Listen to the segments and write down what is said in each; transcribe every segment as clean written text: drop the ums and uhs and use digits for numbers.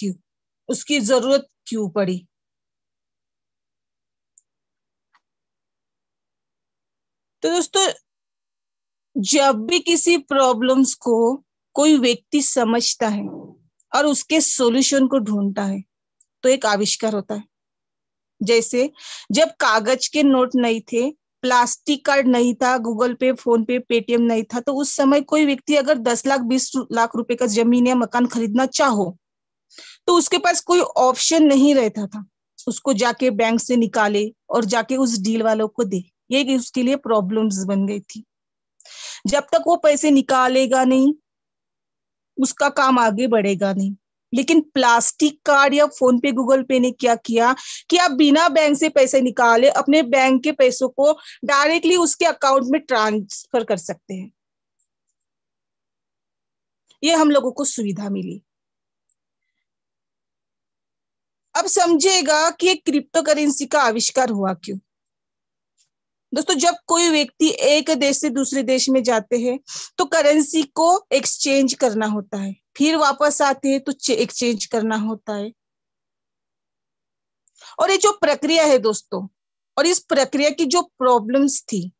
क्यों, उसकी जरूरत क्यों पड़ी। तो दोस्तों, जब भी किसी प्रॉब्लम्स को कोई व्यक्ति समझता है और उसके सॉल्यूशन को ढूंढता है तो एक आविष्कार होता है। जैसे जब कागज के नोट नहीं थे, प्लास्टिक कार्ड नहीं था, गूगल पे, फोन पे, पेटीएम नहीं था, तो उस समय कोई व्यक्ति अगर 10 लाख 20 लाख रुपए का जमीन या मकान खरीदना चाहो तो उसके पास कोई ऑप्शन नहीं रहता था। उसको जाके बैंक से निकाले और जाके उस डील वालों को दे, ये उसके लिए प्रॉब्लम्स बन गई थी। जब तक वो पैसे निकालेगा नहीं उसका काम आगे बढ़ेगा नहीं। लेकिन प्लास्टिक कार्ड या फोन पे, गूगल पे ने क्या किया कि आप बिना बैंक से पैसे निकाले अपने बैंक के पैसों को डायरेक्टली उसके अकाउंट में ट्रांसफर कर सकते हैं। ये हम लोगों को सुविधा मिली। अब समझेगा कि एक क्रिप्टो करेंसी का आविष्कार हुआ क्यों। दोस्तों, जब कोई व्यक्ति एक देश से दूसरे देश में जाते हैं तो करेंसी को एक्सचेंज करना होता है, फिर वापस आते हैं तो एक्सचेंज करना होता है। और ये जो प्रक्रिया है दोस्तों, और इस प्रक्रिया की जो प्रॉब्लम्स थी,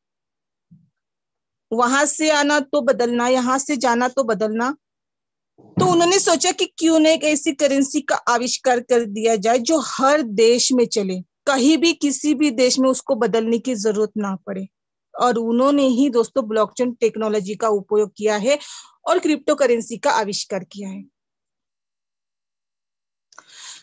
वहां से आना तो बदलना, यहां से जाना तो बदलना, तो उन्होंने सोचा कि क्यों न एक ऐसी करेंसी का आविष्कार कर दिया जाए जो हर देश में चले, कहीं भी किसी भी देश में उसको बदलने की जरूरत ना पड़े। और उन्होंने ही दोस्तों ब्लॉकचेन टेक्नोलॉजी का उपयोग किया है और क्रिप्टो करेंसी का आविष्कार किया है।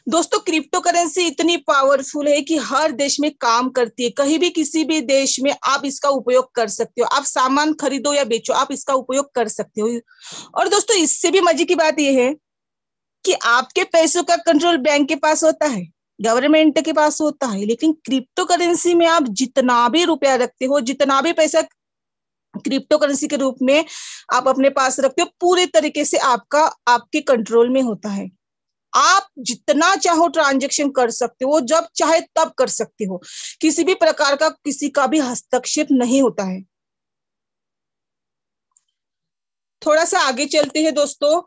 दोस्तों, क्रिप्टो करेंसी इतनी पावरफुल है कि हर देश में काम करती है। कहीं भी किसी भी देश में आप इसका उपयोग कर सकते हो। आप सामान खरीदो या बेचो, आप इसका उपयोग कर सकते हो। और दोस्तों, इससे भी मजे की बात यह है कि आपके पैसों का कंट्रोल बैंक के पास होता है, गवर्नमेंट के पास होता है। लेकिन क्रिप्टो करेंसी में आप जितना भी रुपया रखते हो, जितना भी पैसा क्रिप्टो करेंसी के रूप में आप अपने पास रखते हो, पूरे तरीके से आपके कंट्रोल में होता है। आप जितना चाहो ट्रांजैक्शन कर सकते हो, जब चाहे तब कर सकते हो। किसी भी प्रकार का किसी का भी हस्तक्षेप नहीं होता है। थोड़ा सा आगे चलते हैं दोस्तों।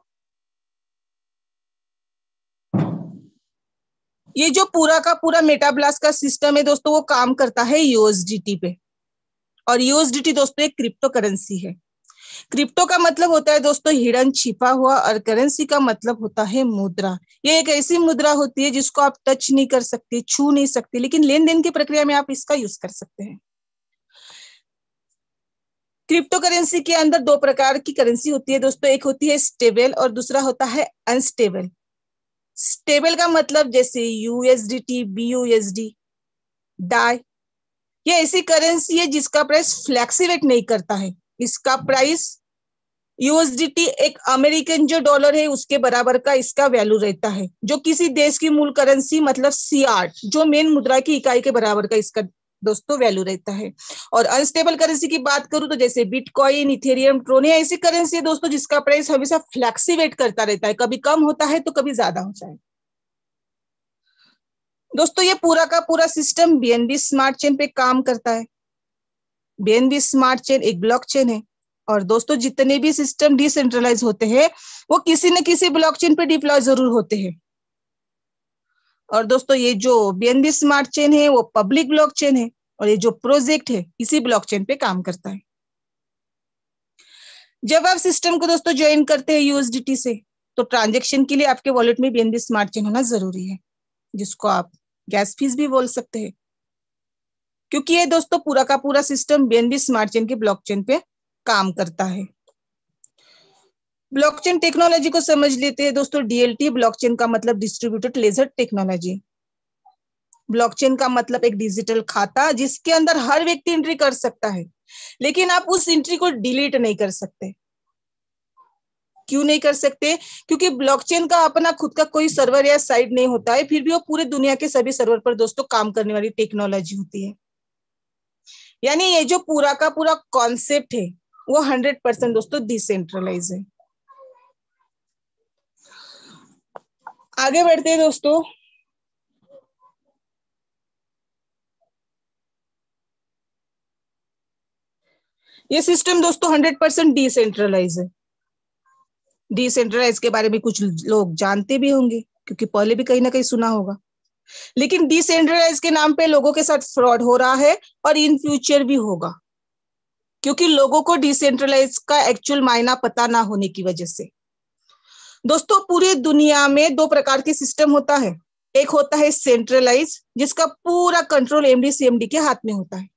ये जो पूरा का पूरा मेटाब्लास्ट का सिस्टम है दोस्तों, वो काम करता है यूएसडीटी पे। और यूएसडीटी दोस्तों एक क्रिप्टो करेंसी है। क्रिप्टो का मतलब होता है दोस्तों हिडन, छिपा हुआ, और करेंसी का मतलब होता है मुद्रा। ये एक ऐसी मुद्रा होती है जिसको आप टच नहीं कर सकते, छू नहीं सकते, लेकिन लेन देन की प्रक्रिया में आप इसका यूज कर सकते हैं। क्रिप्टो करेंसी के अंदर दो प्रकार की करेंसी होती है दोस्तों, एक होती है स्टेबल और दूसरा होता है अनस्टेबल। स्टेबल का मतलब जैसे यूएसडीटी, बीयूएसडी, डाई, ये ऐसी करेंसी है जिसका प्राइस फ्लैक्चुएट नहीं करता है। इसका प्राइस यूएसडीटी एक अमेरिकन जो डॉलर है उसके बराबर का इसका वैल्यू रहता है, जो किसी देश की मूल करेंसी मतलब सीआर, जो मेन मुद्रा की इकाई के बराबर का इसका दोस्तों वैल्यू रहता है। और अनस्टेबल करेंसी की बात करूं तो जैसे बिटकॉइन, इथेरियम, ट्रोन, ऐसी करेंसी है दोस्तों जिसका प्राइस हमेशा फ्लैक्चुएट करता रहता है, कभी कम होता है तो कभी ज्यादा होता है। दोस्तों, ये पूरा का पूरा सिस्टम बीएनबी स्मार्ट चेन पे काम करता है। बीएनबी स्मार्ट चेन एक ब्लॉकचेन है। और दोस्तों, जितने भी सिस्टम डिसेंट्रलाइज होते हैं वो किसी न किसी ब्लॉकचेन पे डिप्लॉय जरूर होते हैं। और दोस्तों, ये जो बीएनबी स्मार्ट चेन है वो पब्लिक ब्लॉकचेन है, और ये जो प्रोजेक्ट है इसी ब्लॉकचेन पे काम करता है। जब आप सिस्टम को दोस्तों ज्वाइन करते हैं यूएसडीटी से, तो ट्रांजेक्शन के लिए आपके वॉलेट में बीएनबी स्मार्ट चेन होना जरूरी है, जिसको आप गैस फीस भी बोल सकते हैं, क्योंकि ये दोस्तों पूरा का पूरा सिस्टम बीएनबी स्मार्ट चेन के ब्लॉकचेन पे काम करता है। ब्लॉकचेन टेक्नोलॉजी को समझ लेते हैं दोस्तों। डीएलटी ब्लॉकचेन का मतलब डिस्ट्रीब्यूटेड लेजर टेक्नोलॉजी। ब्लॉकचेन का मतलब एक डिजिटल खाता जिसके अंदर हर व्यक्ति एंट्री कर सकता है, लेकिन आप उस एंट्री को डिलीट नहीं कर सकते। क्यों नहीं कर सकते? क्योंकि ब्लॉकचेन का अपना खुद का कोई सर्वर या साइट नहीं होता है, फिर भी वो पूरे दुनिया के सभी सर्वर पर दोस्तों काम करने वाली टेक्नोलॉजी होती है। यानी ये जो पूरा का पूरा कॉन्सेप्ट है वो 100% दोस्तों डिसेंट्रलाइज है। आगे बढ़ते हैं दोस्तों। ये सिस्टम दोस्तों 100% डिसेंट्रलाइज है। डिसेंट्रलाइज के बारे में कुछ लोग जानते भी होंगे, क्योंकि पहले भी कहीं ना कहीं सुना होगा। लेकिन डिसेंट्रलाइज के नाम पे लोगों के साथ फ्रॉड हो रहा है और इन फ्यूचर भी होगा, क्योंकि लोगों को डिसेंट्रलाइज का एक्चुअल मायना पता ना होने की वजह से। दोस्तों, पूरी दुनिया में दो प्रकार के सिस्टम होता है। एक होता है सेंट्रलाइज, जिसका पूरा कंट्रोल एमडी सीएमडी के हाथ में होता है।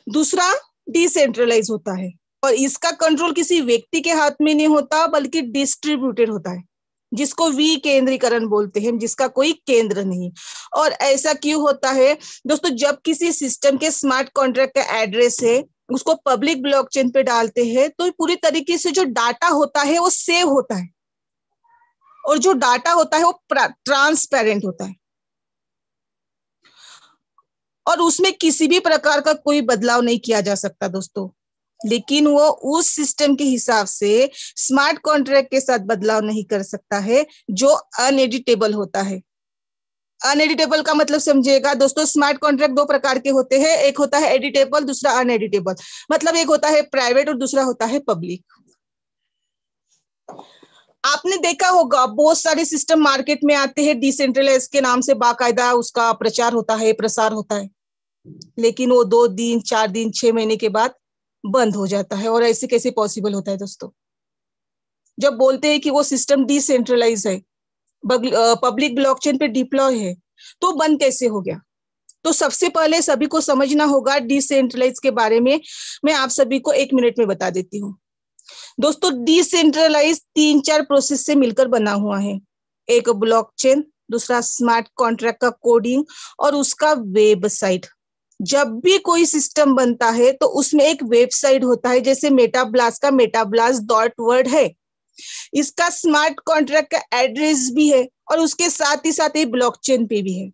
दूसरा डिसेंट्रलाइज होता है, और इसका कंट्रोल किसी व्यक्ति के हाथ में नहीं होता, बल्कि डिस्ट्रीब्यूटेड होता है, जिसको विकेंद्रीकरण बोलते हैं, जिसका कोई केंद्र नहीं। और ऐसा क्यों होता है दोस्तों? जब किसी सिस्टम के स्मार्ट कॉन्ट्रैक्ट का एड्रेस है, उसको पब्लिक ब्लॉकचेन पे डालते हैं, तो पूरी तरीके से जो डाटा होता है वो सेव होता है, और जो डाटा होता है वो ट्रांसपेरेंट होता है, और उसमें किसी भी प्रकार का कोई बदलाव नहीं किया जा सकता दोस्तों। लेकिन वो उस सिस्टम के हिसाब से स्मार्ट कॉन्ट्रैक्ट के साथ बदलाव नहीं कर सकता है, जो अनएडिटेबल होता है। अनएडिटेबल का मतलब समझिएगा दोस्तों, स्मार्ट कॉन्ट्रैक्ट दो प्रकार के होते हैं, एक होता है एडिटेबल, दूसरा अनएडिटेबल। मतलब एक होता है प्राइवेट और दूसरा होता है पब्लिक। आपने देखा होगा बहुत सारे सिस्टम मार्केट में आते हैं, डिसेंट्रलाइज के नाम से बाकायदा उसका प्रचार होता है, प्रसार होता है, लेकिन वो 2 दिन 4 दिन 6 महीने के बाद बंद हो जाता है। और ऐसे कैसे पॉसिबल होता है दोस्तों? जब बोलते हैं कि वो सिस्टम डिसेंट्रलाइज है, पब्लिक ब्लॉकचेन पे डिप्लॉय है, तो बंद कैसे हो गया? तो सबसे पहले सभी को समझना होगा डिसेंट्रलाइज के बारे में। मैं आप सभी को 1 मिनट में बता देती हूँ। दोस्तों, डिसेंट्रलाइज 3-4 प्रोसेस से मिलकर बना हुआ है। एक ब्लॉकचेन, दूसरा स्मार्ट कॉन्ट्रैक्ट का कोडिंग, और उसका वेबसाइट। जब भी कोई सिस्टम बनता है तो उसमें एक वेबसाइट होता है, जैसे मेटाब्लास्ट का metablast.world है। इसका स्मार्ट कॉन्ट्रैक्ट का एड्रेस भी है, और उसके साथ ही ब्लॉकचेन पे भी है।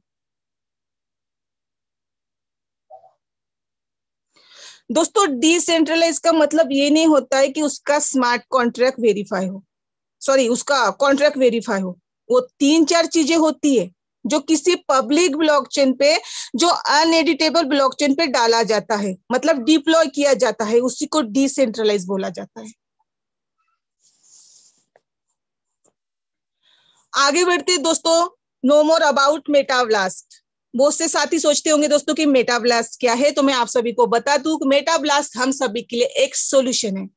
दोस्तों, डिसेंट्रलाइज का मतलब ये नहीं होता है कि उसका स्मार्ट कॉन्ट्रैक्ट वेरीफाई हो, सॉरी उसका कॉन्ट्रैक्ट वेरीफाई हो। वो 3-4 चीजें होती है जो किसी पब्लिक ब्लॉकचेन पे, जो अनएडिटेबल ब्लॉकचेन पे डाला जाता है, मतलब डिप्लॉय किया जाता है, उसी को डिसेंट्रलाइज बोला जाता है। आगे बढ़ते दोस्तों, नो मोर अबाउट मेटाब्लास्ट। बहुत से साथी सोचते होंगे दोस्तों कि मेटाब्लास्ट क्या है, तो मैं आप सभी को बता दूं कि मेटाब्लास्ट हम सभी के लिए एक सॉल्यूशन है।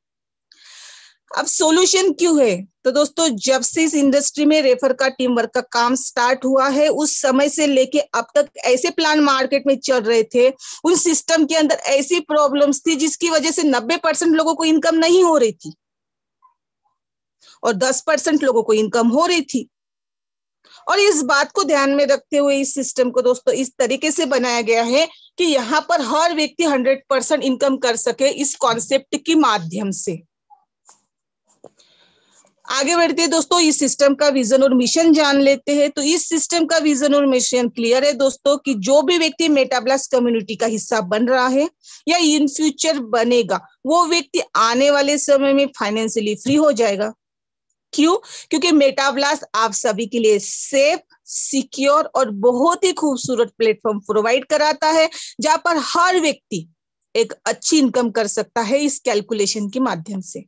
अब सॉल्यूशन क्यों है? तो दोस्तों, जब से इस इंडस्ट्री में रेफर का टीम वर्क का काम स्टार्ट हुआ है, उस समय से लेके अब तक ऐसे प्लान मार्केट में चल रहे थे, उन सिस्टम के अंदर ऐसी प्रॉब्लम्स थी जिसकी वजह से 90% लोगों को इनकम नहीं हो रही थी, और 10% लोगों को इनकम हो रही थी। और इस बात को ध्यान में रखते हुए इस सिस्टम को दोस्तों इस तरीके से बनाया गया है कि यहाँ पर हर व्यक्ति 100% इनकम कर सके इस कॉन्सेप्ट के माध्यम से। आगे बढ़ते हैं दोस्तों, इस सिस्टम का विजन और मिशन जान लेते हैं। तो इस सिस्टम का विजन और मिशन क्लियर है दोस्तों, कि जो भी व्यक्ति मेटाब्लास्ट कम्युनिटी का हिस्सा बन रहा है या इन फ्यूचर बनेगा, वो व्यक्ति आने वाले समय में फाइनेंशियली फ्री हो जाएगा। क्यों? क्योंकि मेटाब्लास्ट आप सभी के लिए सेफ, सिक्योर और बहुत ही खूबसूरत प्लेटफॉर्म प्रोवाइड कराता है, जहां पर हर व्यक्ति एक अच्छी इनकम कर सकता है इस कैलकुलेशन के माध्यम से।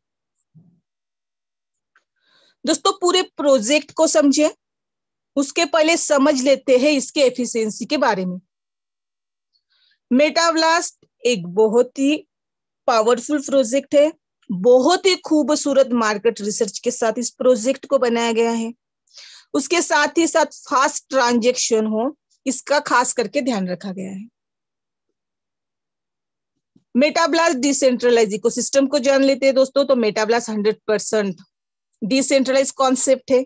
दोस्तों, पूरे प्रोजेक्ट को समझे उसके पहले समझ लेते हैं इसके एफिशिएंसी के बारे में। मेटाब्लास्ट एक बहुत ही पावरफुल प्रोजेक्ट है, बहुत ही खूबसूरत मार्केट रिसर्च के साथ इस प्रोजेक्ट को बनाया गया है। उसके साथ ही साथ फास्ट ट्रांजैक्शन हो, इसका खास करके ध्यान रखा गया है। मेटाब्लास्ट डिसेंट्रलाइज इकोसिस्टम को जान लेते हैं दोस्तों। तो मेटाब्लास्ट 100% डिसेंट्रलाइज कॉन्सेप्ट है।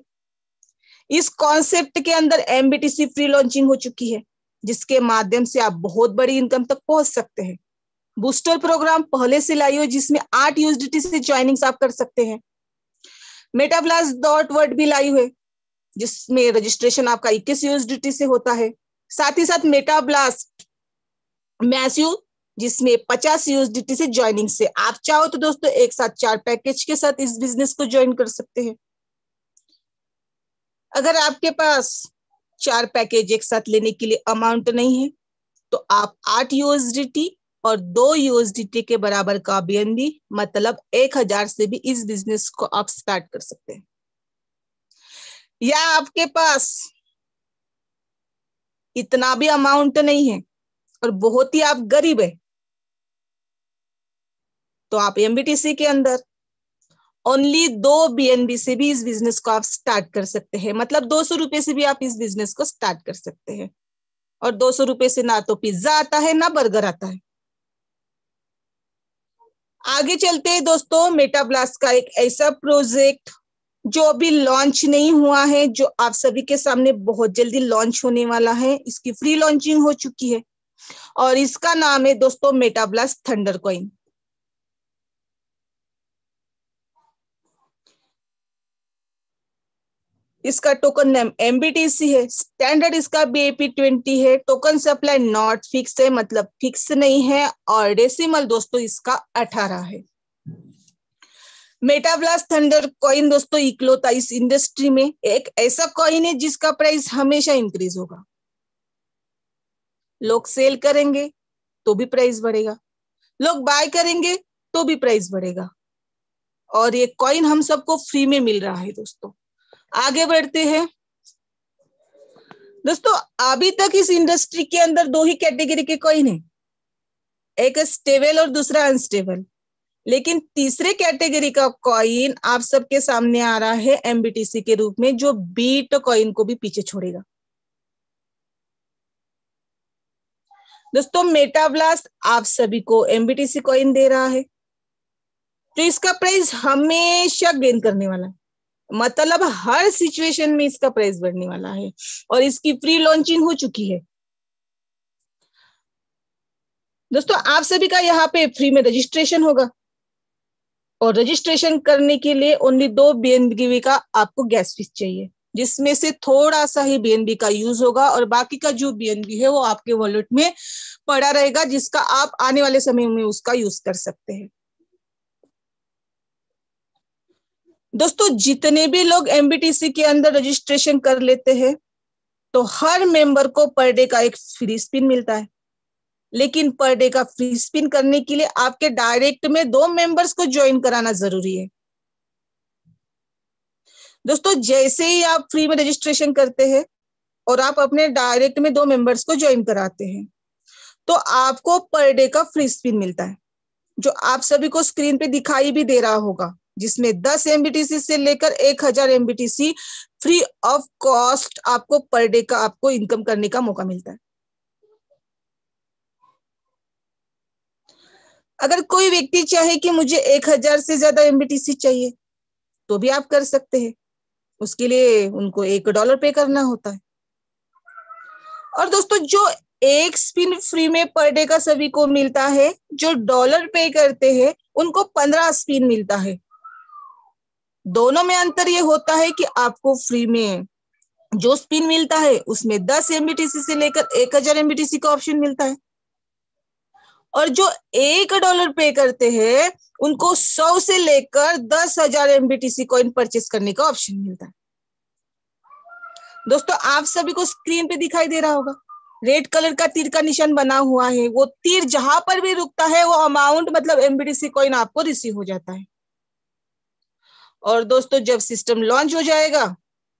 इस कॉन्सेप्ट के अंदर एमबीटीसी फ्री लॉन्चिंग हो चुकी है, जिसके माध्यम से आप बहुत बड़ी इनकम तक पहुंच सकते हैं। बूस्टर प्रोग्राम पहले से लाई हो, जिसमें 8 यूएसडीटी से ज्वाइनिंग आप कर सकते हैं। मेटाब्लास्ट.वर्ल्ड भी लाई हुए, जिसमें रजिस्ट्रेशन आपका 21 यूएसडीटी से होता है। साथ ही साथ मेटाब्लास्ट मैस्यू, जिसमें 50 यूएसडीटी से ज्वाइनिंग से आप चाहो तो दोस्तों एक साथ 4 पैकेज के साथ इस बिजनेस को ज्वाइन कर सकते हैं। अगर आपके पास 4 पैकेज एक साथ लेने के लिए अमाउंट नहीं है, तो आप 8 यूएसडीटी और 2 यूएसडीटी के बराबर का बीएनबी, मतलब 1000 से भी इस बिजनेस को आप स्टार्ट कर सकते हैं। या आपके पास इतना भी अमाउंट नहीं है और बहुत ही आप गरीब है, तो आप एमबीटीसी के अंदर ओनली 2 BNB से भी इस बिजनेस को आप स्टार्ट कर सकते हैं। मतलब 200 रुपए से भी आप इस बिजनेस को स्टार्ट कर सकते हैं। और 200 रुपए से ना तो पिज्जा आता है ना बर्गर आता है। आगे चलते हैं दोस्तों, मेटाब्लास्ट का एक ऐसा प्रोजेक्ट जो अभी लॉन्च नहीं हुआ है, जो आप सभी के सामने बहुत जल्दी लॉन्च होने वाला है। इसकी फ्री लॉन्चिंग हो चुकी है और इसका नाम है दोस्तों मेटाब्लास्ट थंडर कॉइन। इसका टोकन नेम एमबीटीसी है। स्टैंडर्ड इसका BAP20 है। टोकन सप्लाई नॉट फिक्स है, मतलब फिक्स नहीं है। और डेसिमल दोस्तों इसका 18 है। मेटाब्लास्ट थंडर कॉइन दोस्तों इकलौता इस इंडस्ट्री में एक ऐसा कॉइन है जिसका प्राइस हमेशा इंक्रीज होगा। लोग सेल करेंगे तो भी प्राइस बढ़ेगा, लोग बाय करेंगे तो भी प्राइस बढ़ेगा। और ये कॉइन हम सबको फ्री में मिल रहा है दोस्तों। आगे बढ़ते हैं दोस्तों। अभी तक इस इंडस्ट्री के अंदर 2 ही कैटेगरी के कॉइन है, एक स्टेबल और दूसरा अनस्टेबल। लेकिन तीसरे कैटेगरी का कॉइन आप सबके सामने आ रहा है एमबीटीसी के रूप में, जो बीट कॉइन को भी पीछे छोड़ेगा। दोस्तों मेटाब्लास्ट आप सभी को एमबीटीसी कॉइन दे रहा है, तो इसका प्राइस हमेशा गेन करने वाला है। मतलब हर सिचुएशन में इसका प्राइस बढ़ने वाला है। और इसकी फ्री लॉन्चिंग हो चुकी है दोस्तों। आप सभी का यहाँ पे फ्री में रजिस्ट्रेशन होगा और रजिस्ट्रेशन करने के लिए ओनली 2 BNB का आपको गैस फीस चाहिए, जिसमें से थोड़ा सा ही BNB का यूज होगा और बाकी का जो BNB है वो आपके वॉलेट में पड़ा रहेगा, जिसका आप आने वाले समय में उसका यूज कर सकते हैं। दोस्तों जितने भी लोग एमबीटीसी के अंदर रजिस्ट्रेशन कर लेते हैं तो हर मेंबर को पर डे का एक फ्री स्पिन मिलता है। लेकिन पर डे का फ्री स्पिन करने के लिए आपके डायरेक्ट में 2 मेंबर्स को ज्वाइन कराना जरूरी है। दोस्तों जैसे ही आप फ्री में रजिस्ट्रेशन करते हैं और आप अपने डायरेक्ट में 2 मेंबर्स को ज्वाइन कराते हैं तो आपको पर डे का फ्री स्पिन मिलता है, जो आप सभी को स्क्रीन पे दिखाई भी दे रहा होगा, जिसमें 10 एमबीटीसी से लेकर 1000 एमबीटीसी फ्री ऑफ कॉस्ट आपको पर डे का आपको इनकम करने का मौका मिलता है। अगर कोई व्यक्ति चाहे कि मुझे 1000 से ज्यादा एमबीटीसी चाहिए तो भी आप कर सकते हैं। उसके लिए उनको $1 पे करना होता है। और दोस्तों जो एक स्पिन फ्री में पर डे का सभी को मिलता है, जो डॉलर पे करते हैं उनको 15 स्पिन मिलता है। दोनों में अंतर ये होता है कि आपको फ्री में जो स्पिन मिलता है उसमें 10 एमबीटीसी से लेकर 1000 एमबीटीसी का ऑप्शन मिलता है, और जो $1 पे करते हैं उनको 100 से लेकर 10,000 एमबीटीसी कॉइन परचेस करने का ऑप्शन मिलता है। दोस्तों आप सभी को स्क्रीन पे दिखाई दे रहा होगा, रेड कलर का तीर का निशान बना हुआ है। वो तीर जहां पर भी रुकता है वो अमाउंट मतलब एमबीटीसी कॉइन आपको रिसीव हो जाता है। और दोस्तों जब सिस्टम लॉन्च हो जाएगा,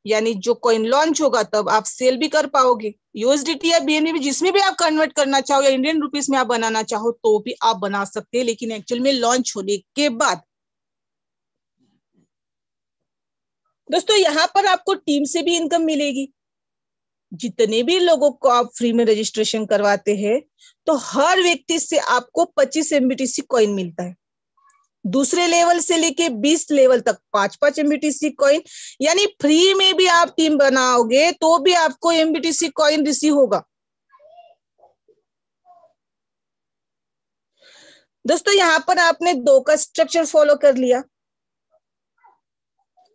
यानी जो कॉइन लॉन्च होगा, तब आप सेल भी कर पाओगे। यूएसडीटी या बीएनबी जिसमें भी आप कन्वर्ट करना चाहो या इंडियन रुपीस में आप बनाना चाहो तो भी आप बना सकते हैं, लेकिन एक्चुअल में लॉन्च होने के बाद। दोस्तों यहाँ पर आपको टीम से भी इनकम मिलेगी। जितने भी लोगों को आप फ्री में रजिस्ट्रेशन करवाते हैं तो हर व्यक्ति से आपको 25 एमबीटीसी कॉइन मिलता है। दूसरे लेवल से लेके 20 लेवल तक 5-5 एमबीटीसी कॉइन, यानी फ्री में भी आप टीम बनाओगे तो भी आपको एमबीटीसी कॉइन रिसीव होगा। दोस्तों यहाँ पर आपने 2 का स्ट्रक्चर फॉलो कर लिया,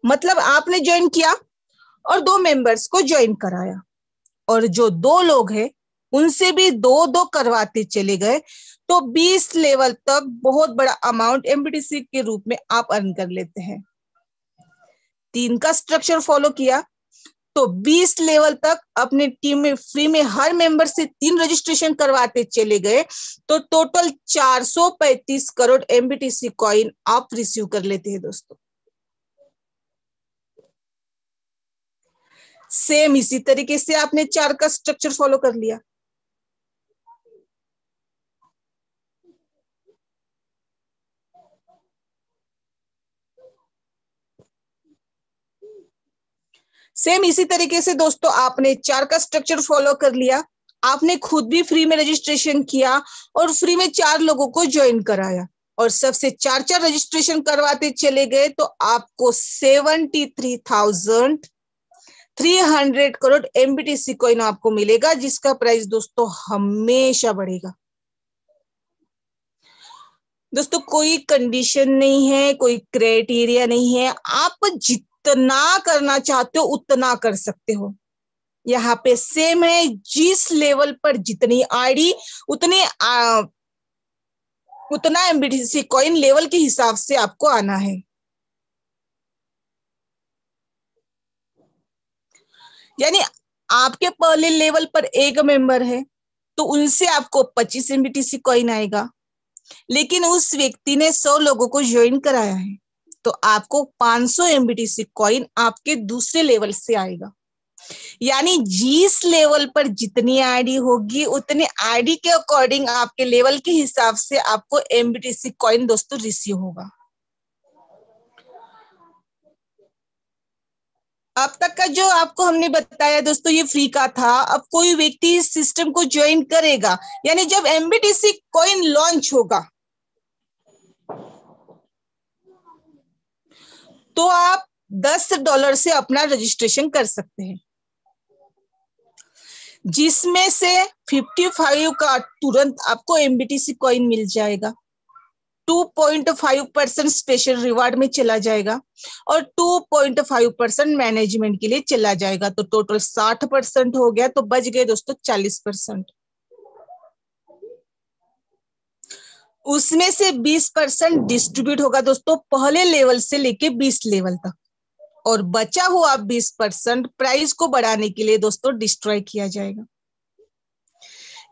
मतलब आपने ज्वाइन किया और 2 मेंबर्स को ज्वाइन कराया, और जो 2 लोग हैं उनसे भी 2-2 करवाते चले गए, तो 20 लेवल तक बहुत बड़ा अमाउंट एमबीटीसी के रूप में आप अर्न कर लेते हैं। 3 का स्ट्रक्चर फॉलो किया तो 20 लेवल तक अपने टीम में फ्री में हर मेंबर से 3 रजिस्ट्रेशन करवाते चले गए, तो टोटल 435 करोड़ एमबीटीसी कॉइन आप रिसीव कर लेते हैं दोस्तों। सेम इसी तरीके से आपने चार्ट का स्ट्रक्चर फॉलो कर लिया। सेम इसी तरीके से दोस्तों आपने चार्ट का स्ट्रक्चर फॉलो कर लिया, आपने खुद भी फ्री में रजिस्ट्रेशन किया और फ्री में 4 लोगों को ज्वाइन कराया और सबसे 4 रजिस्ट्रेशन करवाते चले गए तो आपको 73,300 करोड़ एमबीटीसी कॉइन आपको मिलेगा, जिसका प्राइस दोस्तों हमेशा बढ़ेगा। दोस्तों कोई कंडीशन नहीं है, कोई क्राइटेरिया नहीं है, आप जितना करना चाहते हो उतना कर सकते हो। यहाँ पे सेम है, जिस लेवल पर जितनी आईडी उतना एमबीटीसी कॉइन लेवल के हिसाब से आपको आना है। यानी आपके पहले लेवल पर एक मेंबर है तो उनसे आपको 25 एमबीटीसी कॉइन आएगा, लेकिन उस व्यक्ति ने 100 लोगों को ज्वाइन कराया है तो आपको 500 एमबीटीसी कॉइन आपके दूसरे लेवल से आएगा। यानी जिस लेवल पर जितनी आईडी होगी उतने आईडी के अकॉर्डिंग आपके लेवल के हिसाब से आपको एमबीटीसी कॉइन दोस्तों रिसीव होगा। अब तक का जो आपको हमने बताया दोस्तों ये फ्री का था। अब कोई व्यक्ति इस सिस्टम को ज्वाइन करेगा, यानी जब एमबीटीसी कॉइन लॉन्च होगा तो आप $10 से अपना रजिस्ट्रेशन कर सकते हैं, जिसमें से 55 का तुरंत आपको एमबीटीसी कॉइन मिल जाएगा, 2.5% स्पेशल रिवार्ड में चला जाएगा और 2.5% मैनेजमेंट के लिए चला जाएगा, तो टोटल 60% हो गया, तो बच गए दोस्तों 40%। उसमें से 20% डिस्ट्रीब्यूट होगा दोस्तों पहले लेवल से लेके 20 लेवल तक, और बचा हुआ 20% प्राइस को बढ़ाने के लिए दोस्तों डिस्ट्रॉय किया जाएगा।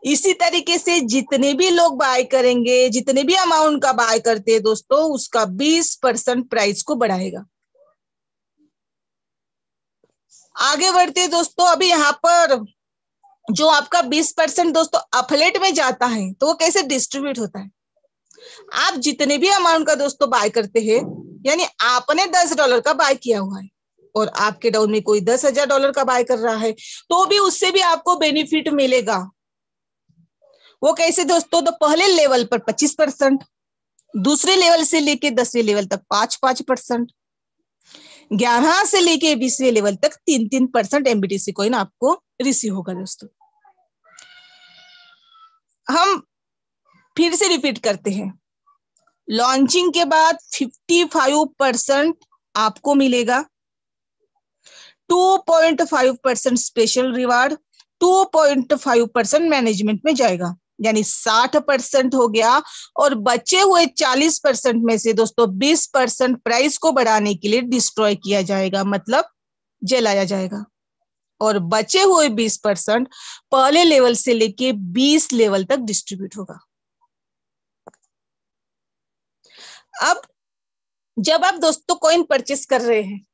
इसी तरीके से जितने भी लोग बाय करेंगे, जितने भी अमाउंट का बाय करते हैं दोस्तों, उसका 20% प्राइस को बढ़ाएगा। आगे बढ़ते हैं दोस्तों। अभी यहाँ पर जो आपका 20% दोस्तों अफलेट में जाता है तो वो कैसे डिस्ट्रीब्यूट होता है। आप जितने भी अमाउंट का दोस्तों बाय करते हैं, यानी आपने $10 का बाय किया हुआ है और आपके डाउन में कोई $10,000 का बाय कर रहा है तो भी उससे भी आपको बेनिफिट मिलेगा। वो कैसे दोस्तों, तो पहले लेवल पर 25%, दूसरे लेवल से लेके 10वें लेवल तक 5-5%, 11 से लेके 20वें लेवल तक 3-3% एमबीटीसी कॉइन आपको रिसीव होगा दोस्तों। हम फिर से रिपीट करते हैं, लॉन्चिंग के बाद 55% आपको मिलेगा, 2.5% स्पेशल रिवार्ड, 2.5% मैनेजमेंट में जाएगा, यानी 60% हो गया, और बचे हुए 40% में से दोस्तों 20% प्राइस को बढ़ाने के लिए डिस्ट्रॉय किया जाएगा, मतलब जलाया जाएगा, और बचे हुए 20% पहले लेवल से लेके 20 लेवल तक डिस्ट्रीब्यूट होगा। अब जब आप दोस्तों कॉइन परचेस कर रहे हैं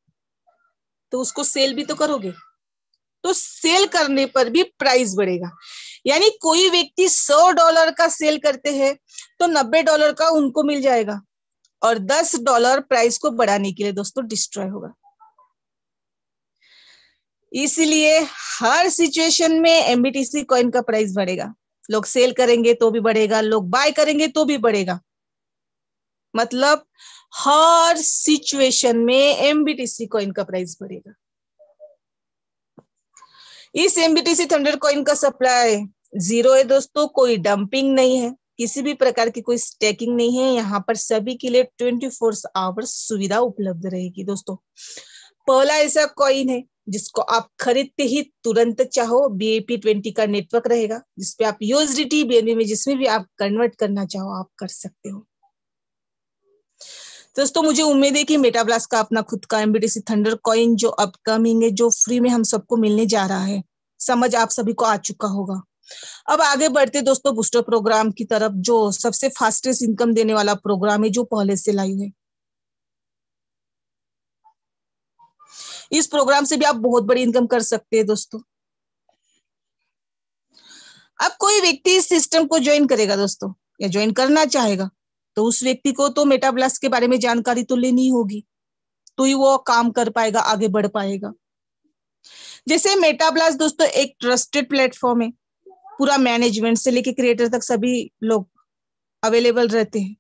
तो उसको सेल भी तो करोगे, तो सेल करने पर भी प्राइस बढ़ेगा। यानी कोई व्यक्ति $100 का सेल करते हैं तो $90 का उनको मिल जाएगा, और $10 प्राइस को बढ़ाने के लिए दोस्तों डिस्ट्रॉय होगा। इसलिए हर सिचुएशन में एमबीटीसी कॉइन का प्राइस बढ़ेगा। लोग सेल करेंगे तो भी बढ़ेगा, लोग बाय करेंगे तो भी बढ़ेगा, मतलब हर सिचुएशन में एमबीटीसी कॉइन का प्राइस बढ़ेगा। इस एमबीटीसी थंडर कॉइन का सप्लाई 0 है दोस्तों, कोई डंपिंग नहीं है, किसी भी प्रकार की कोई स्टेकिंग नहीं है। यहाँ पर सभी के लिए 24 आवर्स सुविधा उपलब्ध रहेगी दोस्तों। पहला ऐसा कॉइन है जिसको आप खरीदते ही तुरंत चाहो BAP20 का नेटवर्क रहेगा, जिसपे आप USDT BNB में जिसमें भी आप कन्वर्ट करना चाहो आप कर सकते हो। दोस्तों मुझे उम्मीद है कि मेटाब्लास्ट का अपना खुद का एमबीटीसी थंडर कॉइन जो अपकमिंग है, जो फ्री में हम सबको मिलने जा रहा है, समझ आप सभी को आ चुका होगा। अब आगे बढ़ते दोस्तों बूस्टर प्रोग्राम की तरफ, जो सबसे फास्टेस्ट इनकम देने वाला प्रोग्राम है, जो पहले से लाइव है। इस प्रोग्राम से भी आप बहुत बड़ी इनकम कर सकते हैं दोस्तों। अब कोई व्यक्ति इस सिस्टम को ज्वाइन करेगा दोस्तों, या ज्वाइन करना चाहेगा, तो उस व्यक्ति को तो मेटा ब्लास्ट के बारे में जानकारी तो लेनी होगी, तो ही वो काम कर पाएगा, आगे बढ़ पाएगा। जैसे मेटा ब्लास्ट दोस्तों एक ट्रस्टेड प्लेटफॉर्म है, पूरा मैनेजमेंट से लेके क्रिएटर तक सभी लोग अवेलेबल रहते हैं।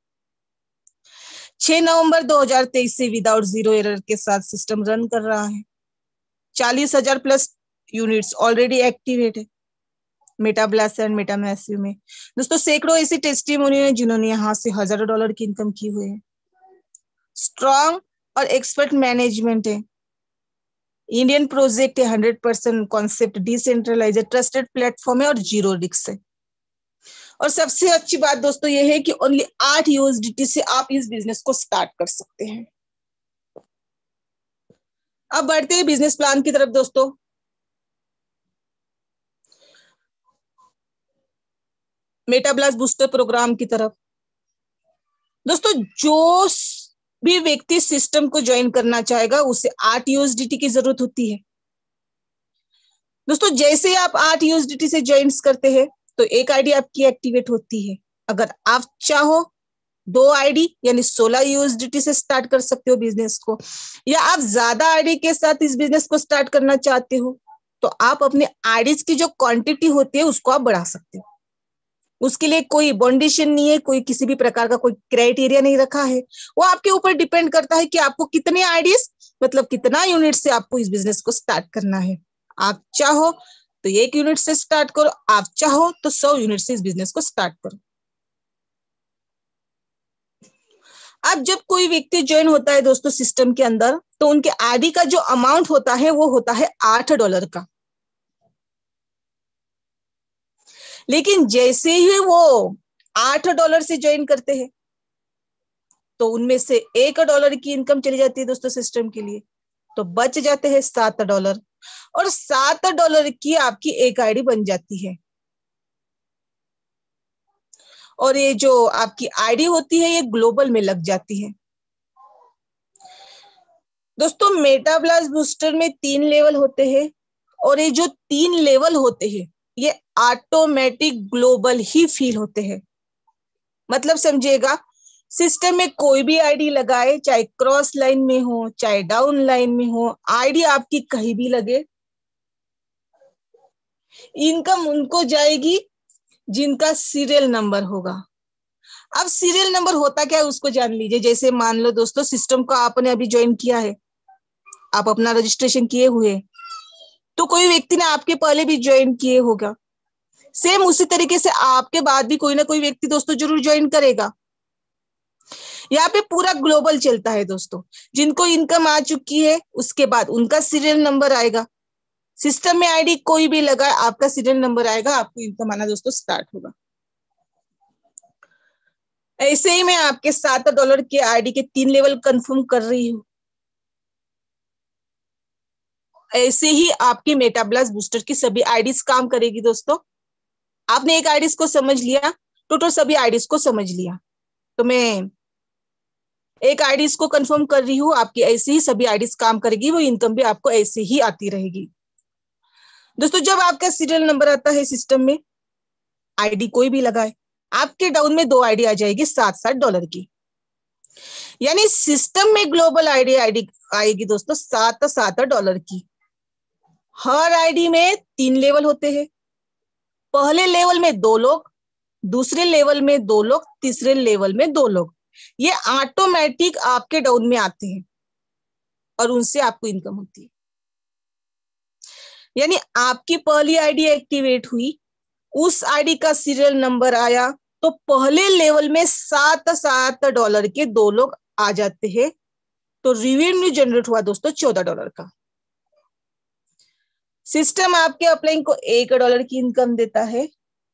6 नवंबर 2023 से विदाउट जीरो एरर के साथ सिस्टम रन कर रहा है। 40,000 प्लस यूनिट्स ऑलरेडी एक्टिवेट है Meta blast and Meta massive में। दोस्तों सैकड़ों ऐसी टेस्टिमोनी है जिन्होंने यहाँ से हजारों डॉलर की इनकम की हुई है। स्ट्रॉन्ग और एक्सपर्ट मैनेजमेंट है। इंडियन प्रोजेक्ट है, 100% कॉन्सेप्ट डिसेंट्रलाइज, ट्रस्टेड प्लेटफॉर्म है और जीरो रिस्क है। और सबसे अच्छी बात दोस्तों ये है कि ओनली 8 यूएसडीटी से आप इस बिजनेस को स्टार्ट कर सकते हैं। अब बढ़ते हैं बिजनेस प्लान की तरफ दोस्तों। मेटा ब्लास्ट बूस्टर प्रोग्राम की तरफ दोस्तों, जो भी व्यक्ति सिस्टम को ज्वाइन करना चाहेगा उसे 8 यूएसडीटी की जरूरत होती है दोस्तों। जैसे ही आप 8 यूएसडीटी से ज्वाइन करते हैं तो एक आईडी आपकी एक्टिवेट होती है। अगर आप चाहो 2 आईडी यानी 16 यूएसडीटी से स्टार्ट कर सकते हो बिजनेस को, या आप ज्यादा आईडी के साथ इस बिजनेस को स्टार्ट करना चाहते हो तो आप अपने आईडीज की जो क्वांटिटी होती है उसको आप बढ़ा सकते हो। उसके लिए कोई बॉन्डिशन नहीं है, कोई किसी भी प्रकार का कोई क्राइटेरिया नहीं रखा है। वो आपके ऊपर डिपेंड करता है कि आपको कितने आईडीज मतलब कितना यूनिट से आपको इस बिजनेस को स्टार्ट करना है। आप चाहो तो 1 यूनिट से स्टार्ट करो, आप चाहो तो 100 यूनिट से इस बिजनेस को स्टार्ट करो। अब जब कोई व्यक्ति ज्वाइन होता है दोस्तों सिस्टम के अंदर, तो उनके आईडी का जो अमाउंट होता है वो होता है $8 का। लेकिन जैसे ही वो $8 से ज्वाइन करते हैं तो उनमें से $1 की इनकम चली जाती है दोस्तों सिस्टम के लिए, तो बच जाते हैं $7 और $7 की आपकी एक आईडी बन जाती है। और ये जो आपकी आईडी होती है ये ग्लोबल में लग जाती है दोस्तों। मेटा ब्लास्ट बूस्टर में 3 लेवल होते हैं और ये जो 3 लेवल होते हैं ये ऑटोमेटिक ग्लोबल ही फील होते हैं। मतलब समझिएगा, सिस्टम में कोई भी आईडी लगाए, चाहे क्रॉस लाइन में हो चाहे डाउन लाइन में हो, आईडी आपकी कहीं भी लगे, इनकम उनको जाएगी जिनका सीरियल नंबर होगा। अब सीरियल नंबर होता क्या है उसको जान लीजिए। जैसे मान लो दोस्तों सिस्टम को आपने अभी ज्वाइन किया है, आप अपना रजिस्ट्रेशन किए हुए, तो कोई व्यक्ति ने आपके पहले भी ज्वाइन किए होगा, सेम उसी तरीके से आपके बाद भी कोई ना कोई व्यक्ति दोस्तों जरूर ज्वाइन करेगा। यहाँ पे पूरा ग्लोबल चलता है दोस्तों। जिनको इनकम आ चुकी है उसके बाद उनका सीरियल नंबर आएगा, सिस्टम में आईडी कोई भी लगाए आपका सीरियल नंबर आएगा, आपको इनकम आना दोस्तों स्टार्ट होगा। ऐसे ही मैं आपके $7 के आईडी के 3 लेवल कंफर्म कर रही हूँ। ऐसे ही आपकी मेटा ब्लास्ट बूस्टर की सभी आईडीज काम करेगी दोस्तों। आपने एक आईडीज को समझ लिया, टोटल सभी आईडीज को समझ लिया, तो मैं एक आईडीज को कंफर्म कर रही हूँ। आपकी ऐसे ही सभी आईडीज काम करेगी, वो इनकम भी आपको ऐसे ही आती रहेगी दोस्तों। जब आपका सीरियल नंबर आता है सिस्टम में, आईडी कोई भी लगाए, आपके डाउन में 2 आईडी आ जाएगी $7 की, यानी सिस्टम में ग्लोबल आईडी आएगी दोस्तों $7 की। हर आईडी में 3 लेवल होते हैं। पहले लेवल में 2 लोग, दूसरे लेवल में 2 लोग, तीसरे लेवल में 2 लोग, ये ऑटोमेटिक आपके डाउन में आते हैं और उनसे आपको इनकम होती है। यानी आपकी पहली आईडी एक्टिवेट हुई, उस आईडी का सीरियल नंबर आया, तो पहले लेवल में $7 के 2 लोग आ जाते हैं, तो रेवेन्यू जनरेट हुआ दोस्तों $14 का। सिस्टम आपके अपलाइन को $1 की इनकम देता है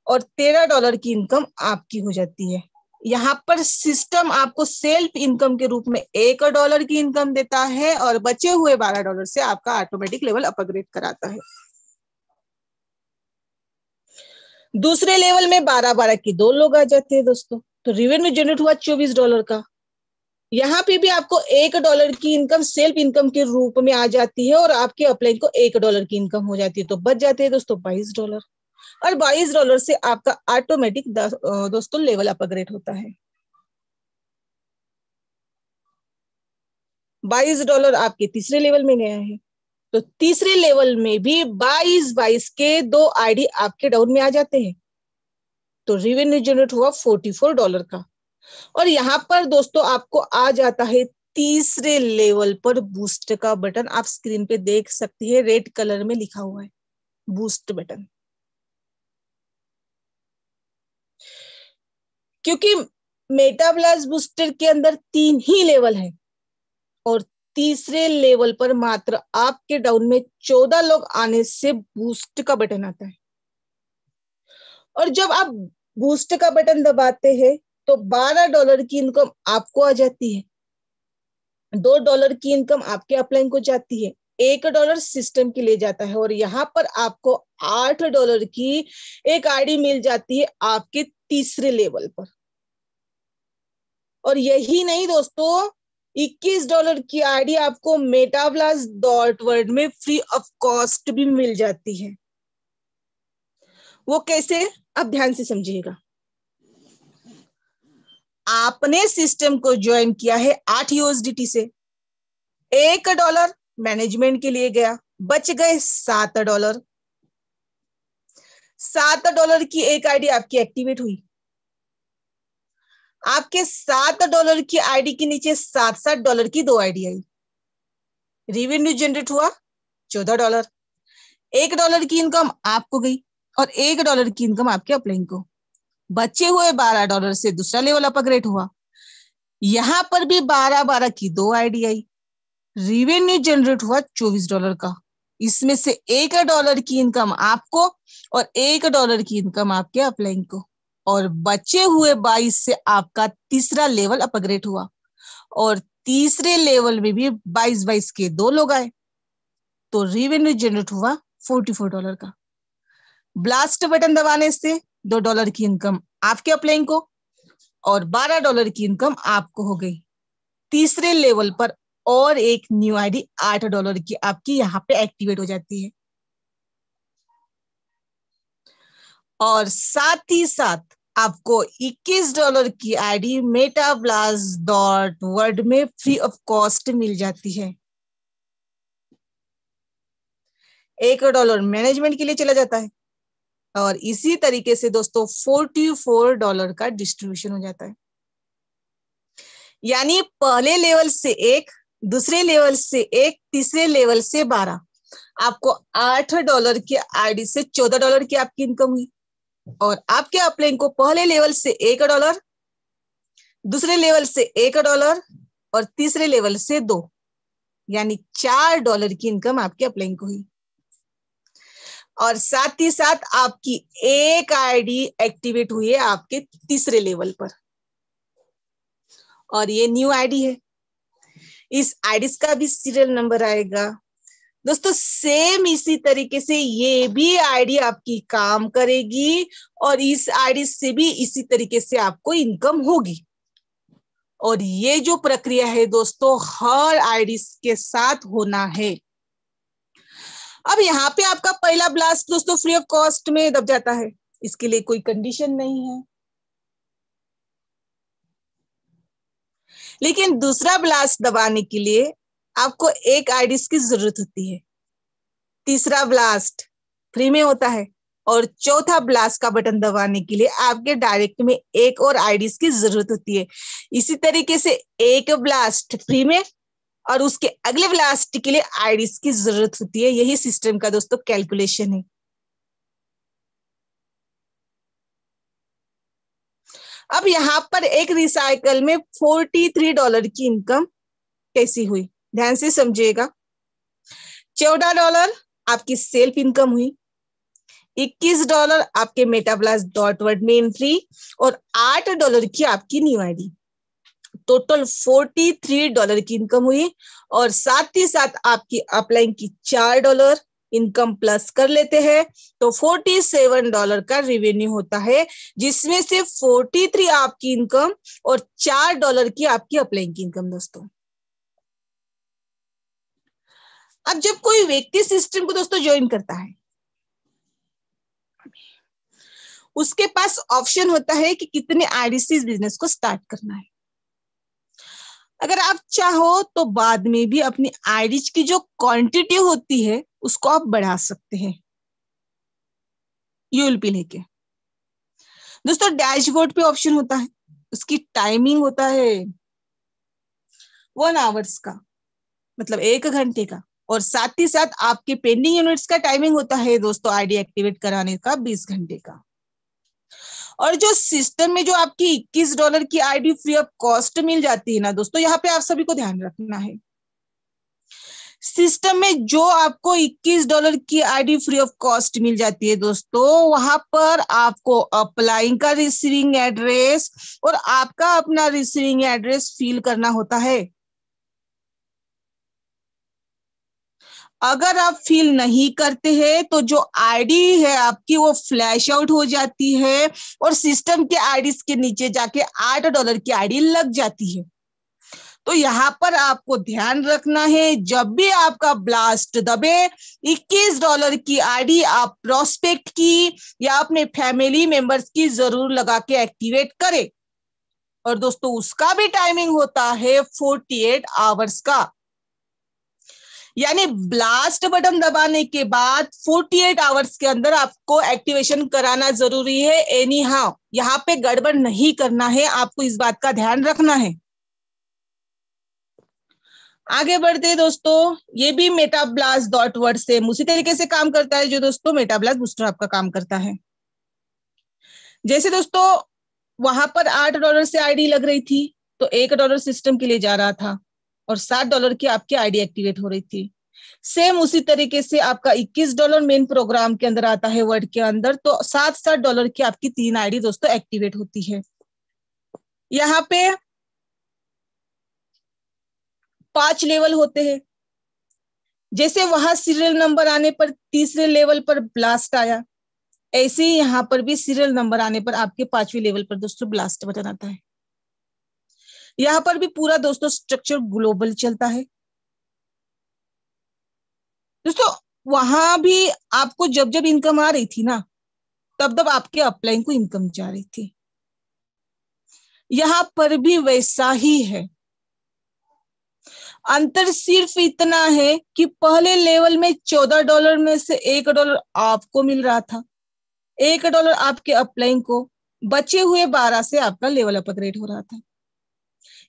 और $13 की इनकम आपकी हो जाती है। यहाँ पर सिस्टम आपको सेल्फ इनकम के रूप में $1 की इनकम देता है और बचे हुए $12 से आपका ऑटोमेटिक लेवल अपग्रेड कराता है। दूसरे लेवल में 12 के 2 लोग आ जाते हैं दोस्तों, तो रेवेन्यू जनरेट हुआ $24 का। यहाँ पे भी आपको $1 की इनकम सेल्फ इनकम के रूप में आ जाती है और आपके अपलाइन को $1 की इनकम हो जाती है, तो बच जाते हैं दोस्तों $22। और $22 से आपका ऑटोमेटिक दोस्तों लेवल अप अपग्रेड होता है। $22 आपके तीसरे लेवल में गया है, तो तीसरे लेवल में भी 22 के 2 आईडी आपके डाउन में आ जाते हैं, तो रेवेन्यू जनरेट हुआ $44 का। और यहाँ पर दोस्तों आपको आ जाता है तीसरे लेवल पर बूस्ट का बटन। आप स्क्रीन पे देख सकते हैं रेड कलर में लिखा हुआ है बूस्ट बटन। क्योंकि मेटाब्लास्ट बूस्टर के अंदर 3 ही लेवल है और तीसरे लेवल पर मात्र आपके डाउन में 14 लोग आने से बूस्ट का बटन आता है। और जब आप बूस्ट का बटन दबाते हैं तो $12 की इनकम आपको आ जाती है, $2 की इनकम आपके अपलाइन को जाती है, $1 सिस्टम के लिए जाता है और यहाँ पर आपको $8 की एक आईडी मिल जाती है आपके तीसरे लेवल पर। और यही नहीं दोस्तों, $21 की आईडी आपको मेटाब्लास्ट.वर्ल्ड में फ्री ऑफ कॉस्ट भी मिल जाती है। वो कैसे, आप ध्यान से समझिएगा। आपने सिस्टम को ज्वाइन किया है 8 USDT से, $1 मैनेजमेंट के लिए गया, बच गए $7। $7 की एक आईडी आपकी एक्टिवेट हुई, आपके $7 की आईडी के नीचे $7 की 2 आईडी आई, रेवेन्यू जनरेट हुआ $14। $1 की इनकम आपको गई और $1 की इनकम आपके अपलाइन को, बचे हुए $12 से दूसरा लेवल अपग्रेड हुआ। यहां पर भी 12 की 2 आईडी आई, रेवेन्यू जनरेट हुआ $24 का। इसमें से $1 की इनकम आपको और $1 की इनकम आपके अपलाइन को, और बचे हुए 22 से आपका तीसरा लेवल अपग्रेड हुआ और तीसरे लेवल में भी 22 के 2 लोग आए, तो रेवेन्यू जनरेट हुआ $44 का। ब्लास्ट बटन दबाने से $2 की इनकम आपके अपलाइन को और $12 की इनकम आपको हो गई। तीसरे लेवल पर और एक न्यू आईडी $8 की आपकी यहाँ पे एक्टिवेट हो जाती है। और साथ ही साथ आपको $21 की आईडी मेटाब्लास्ट.वर्ल्ड में फ्री ऑफ कॉस्ट मिल जाती है। $1 मैनेजमेंट के लिए चला जाता है और इसी तरीके से दोस्तों $44 का डिस्ट्रीब्यूशन हो जाता है। यानी पहले लेवल से 1, दूसरे लेवल से 1, तीसरे लेवल से 12, आपको $8 की आईडी से $14 की आपकी इनकम हुई और आपके अपलाइन को पहले लेवल से $1, दूसरे लेवल से $1 और तीसरे लेवल से 2, यानी $4 की इनकम आपके अपलाइन को हुई। और साथ ही साथ आपकी एक आईडी एक्टिवेट हुई है आपके तीसरे लेवल पर और ये न्यू आईडी है। इस आईडी का भी सीरियल नंबर आएगा दोस्तों। सेम इसी तरीके से ये भी आईडी आपकी काम करेगी और इस आईडी से भी इसी तरीके से आपको इनकम होगी। और ये जो प्रक्रिया है दोस्तों हर आईडी के साथ होना है। अब यहाँ पे आपका पहला ब्लास्ट दोस्तों फ्री ऑफ कॉस्ट में दब जाता है, इसके लिए कोई कंडीशन नहीं है। लेकिन दूसरा ब्लास्ट दबाने के लिए आपको एक आईडी की जरूरत होती है, तीसरा ब्लास्ट फ्री में होता है और चौथा ब्लास्ट का बटन दबाने के लिए आपके डायरेक्ट में एक और आईडी की जरूरत होती है। इसी तरीके से एक ब्लास्ट फ्री में और उसके अगले ब्लास्ट के लिए आईडीज की जरूरत होती है। यही सिस्टम का दोस्तों कैलकुलेशन है। अब यहाँ पर एक रिसाइकल में $43 की इनकम कैसी हुई, ध्यान से समझिएगा। $14 आपकी सेल्फ इनकम हुई, $21 आपके मेटाब्लास्ट.वर्ल्ड में एंट्री और $8 की आपकी न्यू आईडी, टोटल $43 की इनकम हुई। और साथ ही साथ आपकी अपलाइन की $4 इनकम प्लस कर लेते हैं तो $47 का रेवेन्यू होता है, जिसमें से 43 आपकी इनकम और $4 की आपकी अपलाइन की इनकम दोस्तों। अब जब कोई व्यक्ति सिस्टम को दोस्तों ज्वाइन करता है, उसके पास ऑप्शन होता है कि कितने आईडी से इस बिजनेस को स्टार्ट करना है। अगर आप चाहो तो बाद में भी अपनी आईडीज की जो क्वांटिटी होती है उसको आप बढ़ा सकते हैं यूएलपी लेके। दोस्तों डैशबोर्ड पे ऑप्शन होता है, उसकी टाइमिंग होता है 1 आवर्स का, मतलब 1 घंटे का, और साथ ही साथ आपके पेंडिंग यूनिट्स का टाइमिंग होता है दोस्तों आईडी एक्टिवेट कराने का 20 घंटे का। और जो सिस्टम में जो आपकी $21 की आईडी फ्री ऑफ कॉस्ट मिल जाती है ना दोस्तों, यहाँ पे आप सभी को ध्यान रखना है, सिस्टम में जो आपको $21 की आईडी फ्री ऑफ कॉस्ट मिल जाती है दोस्तों, वहां पर आपको अप्लाइंग का रिसीविंग एड्रेस और आपका अपना रिसीविंग एड्रेस फिल करना होता है। अगर आप फिल नहीं करते हैं तो जो आईडी है आपकी वो फ्लैश आउट हो जाती है और सिस्टम के आईडी के नीचे जाके $8 की आईडी लग जाती है। तो यहाँ पर आपको ध्यान रखना है, जब भी आपका ब्लास्ट दबे $21 की आईडी आप प्रोस्पेक्ट की या अपने फैमिली मेंबर्स की जरूर लगा के एक्टिवेट करें। और दोस्तों उसका भी टाइमिंग होता है 48 आवर्स का, यानी ब्लास्ट बटन दबाने के बाद 48 आवर्स के अंदर आपको एक्टिवेशन कराना जरूरी है। एनी हाउ यहाँ पे गड़बड़ नहीं करना है, आपको इस बात का ध्यान रखना है। आगे बढ़ते दोस्तों, ये भी MetaBlast.Word से उसी तरीके से काम करता है जो दोस्तों MetaBlast बूस्टर आपका काम करता है। जैसे दोस्तों वहां पर $8 से आईडी लग रही थी तो $1 सिस्टम के लिए जा रहा था और $7 की आपकी आईडी एक्टिवेट हो रही थी। सेम उसी तरीके से आपका $21 मेन प्रोग्राम के अंदर आता है वर्ड के अंदर, तो $7 की आपकी 3 आईडी दोस्तों एक्टिवेट होती है। यहाँ पे 5 लेवल होते हैं। जैसे वहां सीरियल नंबर आने पर तीसरे लेवल पर ब्लास्ट आया, ऐसे ही यहाँ पर भी सीरियल नंबर आने पर आपके 5वें लेवल पर दोस्तों ब्लास्ट बटन आता है। यहाँ पर भी पूरा दोस्तों स्ट्रक्चर ग्लोबल चलता है दोस्तों। वहां भी आपको जब जब इनकम आ रही थी ना, तब तब आपके अपलाइन को इनकम जा रही थी। यहाँ पर भी वैसा ही है, अंतर सिर्फ इतना है कि पहले लेवल में $14 में से $1 आपको मिल रहा था, $1 आपके अपलाइन को, बचे हुए 12 से आपका लेवल अपग्रेड हो रहा था।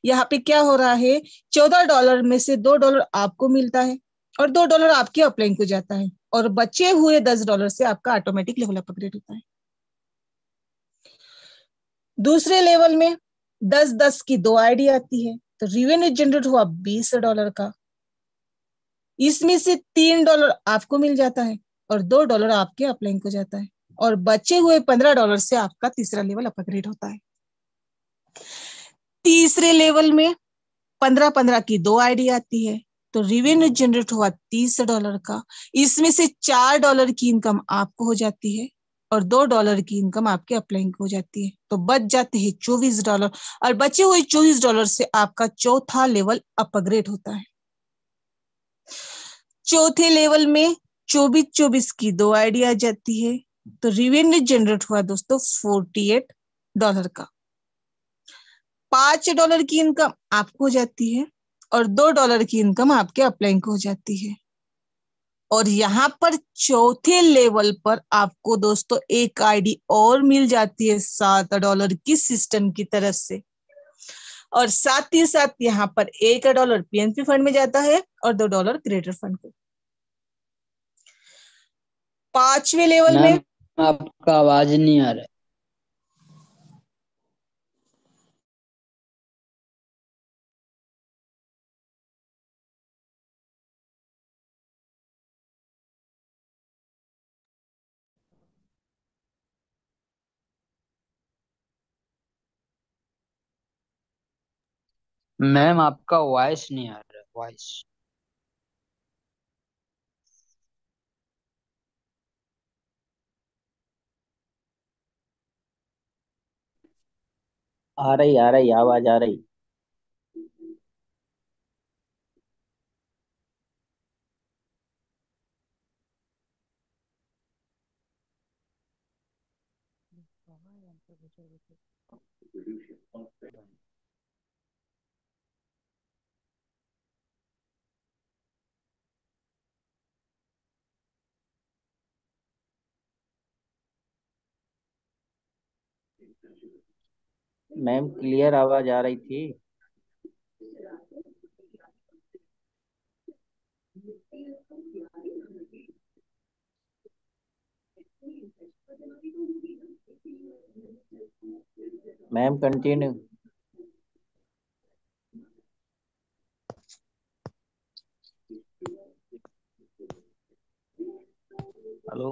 यहाँ पे क्या हो रहा है, $14 में से $2 आपको मिलता है और $2 आपके अपलाइन को जाता है और बचे हुए $10 से आपका ऑटोमेटिक लेवल अपग्रेड होता है। दूसरे लेवल में 10-10 की 2 आईडी आती है तो रेवेन्यू जनरेट हुआ $20 का, इसमें से $3 आपको मिल जाता है और $2 आपके अपलाइन को जाता है और बचे हुए $15 से आपका तीसरा लेवल अपग्रेड होता है। तीसरे लेवल में 15-15 की 2 आईडी आती है तो रेवेन्यू जनरेट हुआ $30 का, इसमें से $4 की इनकम आपको हो जाती है और $2 की इनकम आपके अपलाइन को हो जाती है, तो बच जाते हैं $24 और बचे हुए $24 से आपका चौथा लेवल अपग्रेड होता है। चौथे लेवल में 24-24 की 2 आईडी आ जाती है तो रेवेन्यू जनरेट हुआ दोस्तों $48 का, $5 की इनकम आपको हो जाती है और $2 की इनकम आपके अपलाइन को हो जाती है। और यहाँ पर चौथे लेवल पर आपको दोस्तों एक आईडी और मिल जाती है $7 की सिस्टम की तरफ से, और साथ ही साथ यहाँ पर $1 पीएनपी फंड में जाता है और $2 क्रिएटर फंड को। 5वें लेवल में मैम आपका आवाज नहीं आ रहा है। मैम आपका वॉइस नहीं आ रहा है, वॉइस। आ रही आवाज आ रही। मैम क्लियर आवाज आ रही थी। Ma'am continue. हेलो।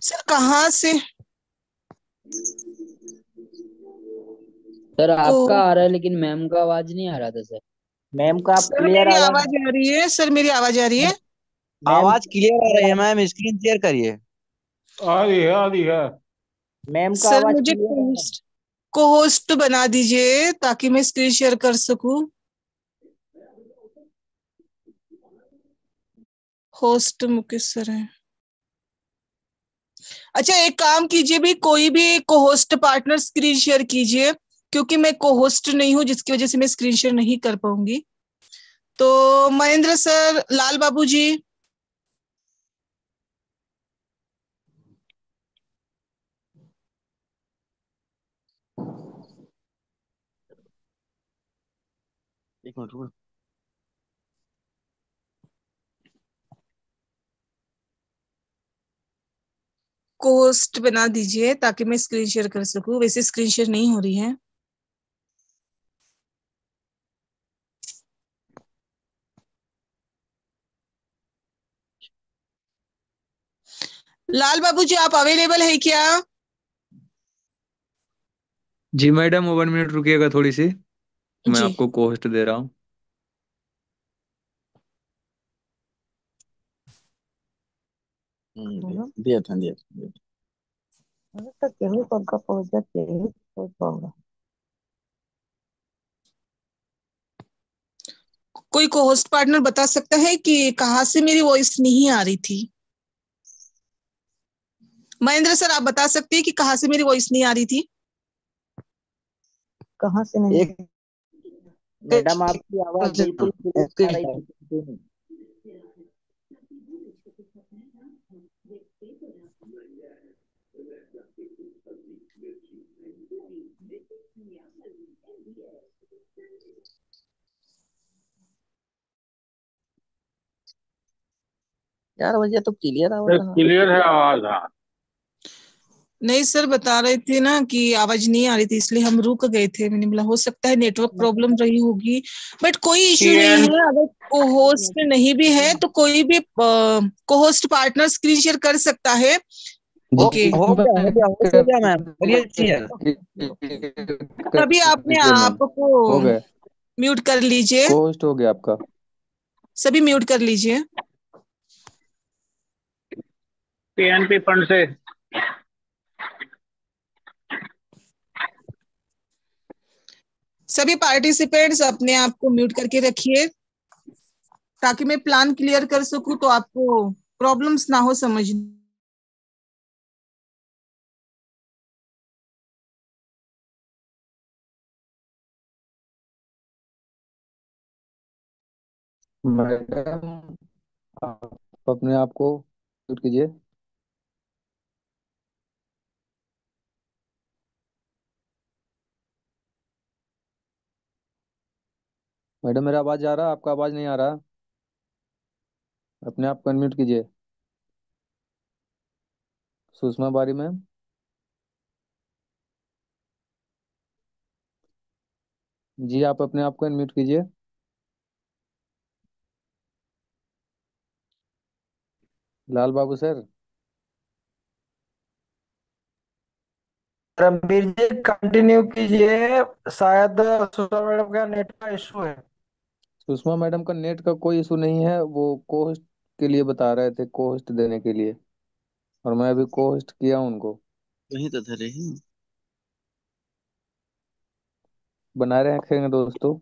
सर कहाँ से सर को आपका आ रहा है लेकिन मैम का आवाज नहीं आ रहा था सर। मैम का आप सर क्लियर मेरी आवाज। आवाज आ रही है, सर मेरी आवाज आ रही है। मैम आवाज क्लियर आ रही है मैम, स्क्रीन शेयर करिए। आ रही है, आ रही है। मैम का सर आवाज मुझे क्लियर है। को होस्ट बना दीजिए ताकि मैं स्क्रीन शेयर कर सकूं। होस्ट मुकेश सर है। अच्छा एक काम कीजिए भी, कोई भी को होस्ट पार्टनर स्क्रीन शेयर कीजिए, क्योंकि मैं को होस्ट नहीं हूँ जिसकी वजह से मैं स्क्रीन शेयर नहीं कर पाऊंगी। तो महेंद्र सर, लाल बाबू जी। एक मिनट रुको। को होस्ट बना दीजिए ताकि मैं स्क्रीन शेयर कर सकूं, वैसे स्क्रीन शेयर नहीं हो रही है। लाल बाबू जी आप अवेलेबल है क्या? जी मैडम, 1 मिनट रुकिएगा थोड़ी सी। मैं जी। आपको कोस्ट दे रहा हूँ। दिया था दिया था। तो केहू पंखा पहुंच जाते ही पहुंच पाऊंगा। कोई को होस्ट पार्टनर बता सकता है कि कहाँ से मेरी वॉइस नहीं आ रही थी? महेंद्र सर आप बता सकते हैं कि कहाँ से मेरी वॉइस नहीं आ रही थी? कहाँ से नहीं? एक मैडम आपकी आवाज बिल्कुल क्लियर आ रही थी। यार भैया तो क्लियर आवाज आ रही क्लियर है आवाज, हाँ। नहीं सर, बता रहे थे ना कि आवाज नहीं आ रही थी, इसलिए हम रुक गए थे। मैंने बोला हो सकता है नेटवर्क प्रॉब्लम रही होगी, बट कोई इश्यू नहीं टीएन है। अगर को होस्ट नहीं भी है तो कोई भी को होस्ट पार्टनर स्क्रीन शेयर कर सकता है। ओके। हो गया मैम, करिए क्लियर। तभी आपने मैम आपको हो गया, म्यूट कर लीजिए। कोस्ट हो गया आपका। सभी म्यूट कर लीजिए। पीएनपी फंड से। सभी पार्टिसिपेंट्स अपने आप को म्यूट करके रखिए ताकि मैं प्लान क्लियर कर सकूं, तो आपको प्रॉब्लम्स ना हो समझ। मैडम आप अपने आप को म्यूट कीजिए। मैडम मेरा आवाज आ रहा है, आपका आवाज नहीं आ रहा। अपने आप को अनम्यूट कीजिए। सुषमा बारी मैम। जी आप अपने आप को अनम्यूट कीजिए। लाल बाबू सर। रणबीर जी कंटिन्यू कीजिए। शायद सुषमा मैडम का नेट का इशू है। सुषमा मैडम का नेट का कोई इशू नहीं है, वो कोस्ट के लिए बता रहे थे, कोस्ट देने के लिए। और मैं अभी को होस्ट किया हूं उनको। वही तो धरे हैं। बना रहे रखेंगे दोस्तों,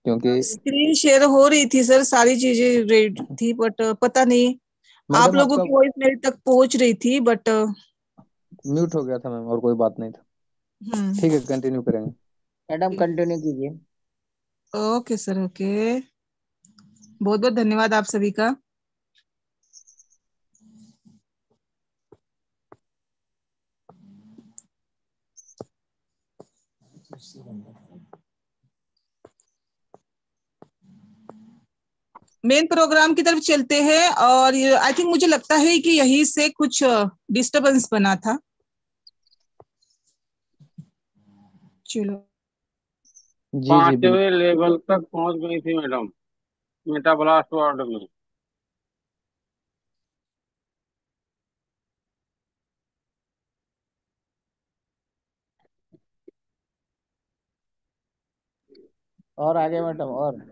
क्योंकि स्क्रीन शेयर हो रही थी सर, सारी चीजें रेडी थी, बट पता नहीं आप मैडम लोगों आपका की वॉइस मेरे तक पहुंच रही थी, बट म्यूट हो गया था मैम, और कोई बात नहीं था। ठीक है, कंटिन्यू करेंगे। मैडम कंटिन्यू कीजिए। Okay sir, okay. बहुत बहुत धन्यवाद आप सभी का। मेन प्रोग्राम की तरफ चलते हैं, और आई थिंक मुझे लगता है कि यहीं से कुछ डिस्टरबेंस बना था। चलो। जी जी बिल्कुल। 5वें लेवल तक पहुंच गई थी मैडम, मेटाब्लास्ट वार्ड में। और आगे मैडम और।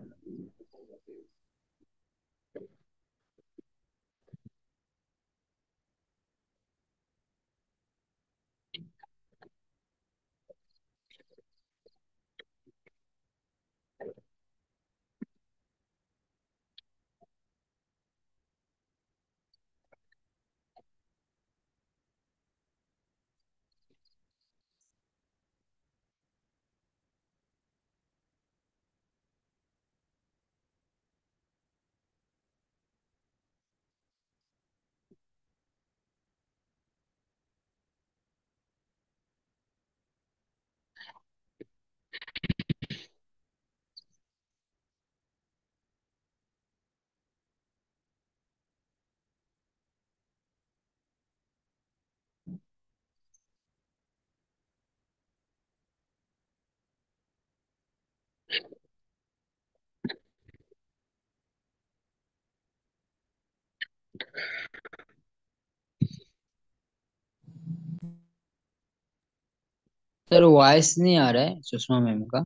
सर वॉइस नहीं आ रहा है सुषमा मैम का।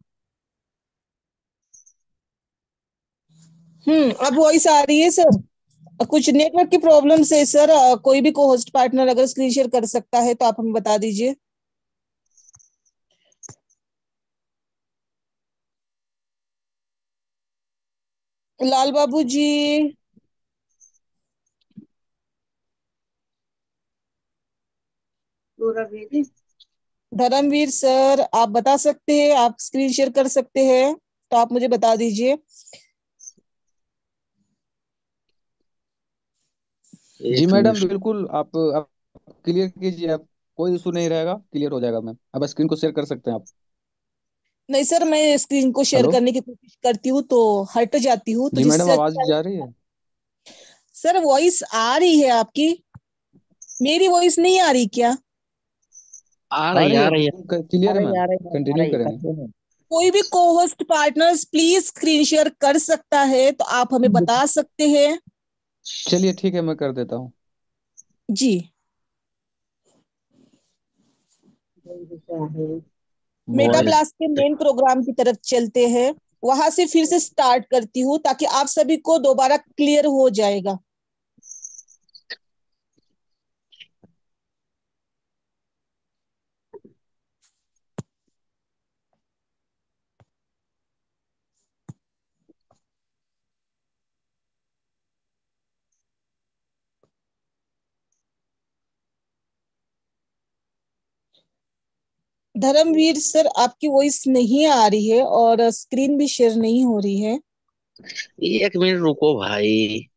अब वॉइस आ रही है सर। कुछ नेटवर्क की प्रॉब्लम से सर, कोई भी को होस्ट पार्टनर अगर स्क्रीन शेयर कर सकता है तो आप हमें बता दीजिए। लाल बाबू जी, धर्मवीर सर, आप बता सकते हैं, आप स्क्रीन शेयर कर सकते हैं तो आप मुझे बता दीजिए। जी एक मैडम मिनट। बिल्कुल, आप क्लियर कीजिए। आप कोई इशू नहीं रहेगा, क्लियर हो जाएगा मैम। अब स्क्रीन को शेयर कर सकते हैं आप। नहीं सर, मैं स्क्रीन को शेयर हेलो। करने की कोशिश करती हूँ तो हट जाती हूँ, तो जी मैडम, जिससे आवाज अच्छा। जा रही है? सर वॉइस आ रही है आपकी, मेरी वॉइस नहीं आ रही क्या? आ आ रही रही आ है, रही है। आ क्लियर है रही मैम। आ रही मैम, आ कंटिन्यू रही करेंगे। कंटिन्यू। कोई भी को host partners please screen share कर सकता है तो आप हमें बता सकते हैं। चलिए ठीक है, मैं कर देता हूँ। जी। Meta voice. ब्लास्ट के मेन प्रोग्राम की तरफ चलते हैं, वहां से फिर से स्टार्ट करती हूँ ताकि आप सभी को दोबारा क्लियर हो जाएगा। धर्मवीर सर, आपकी वॉइस नहीं आ रही है और स्क्रीन भी शेयर नहीं हो रही है। एक मिनट रुको भाई।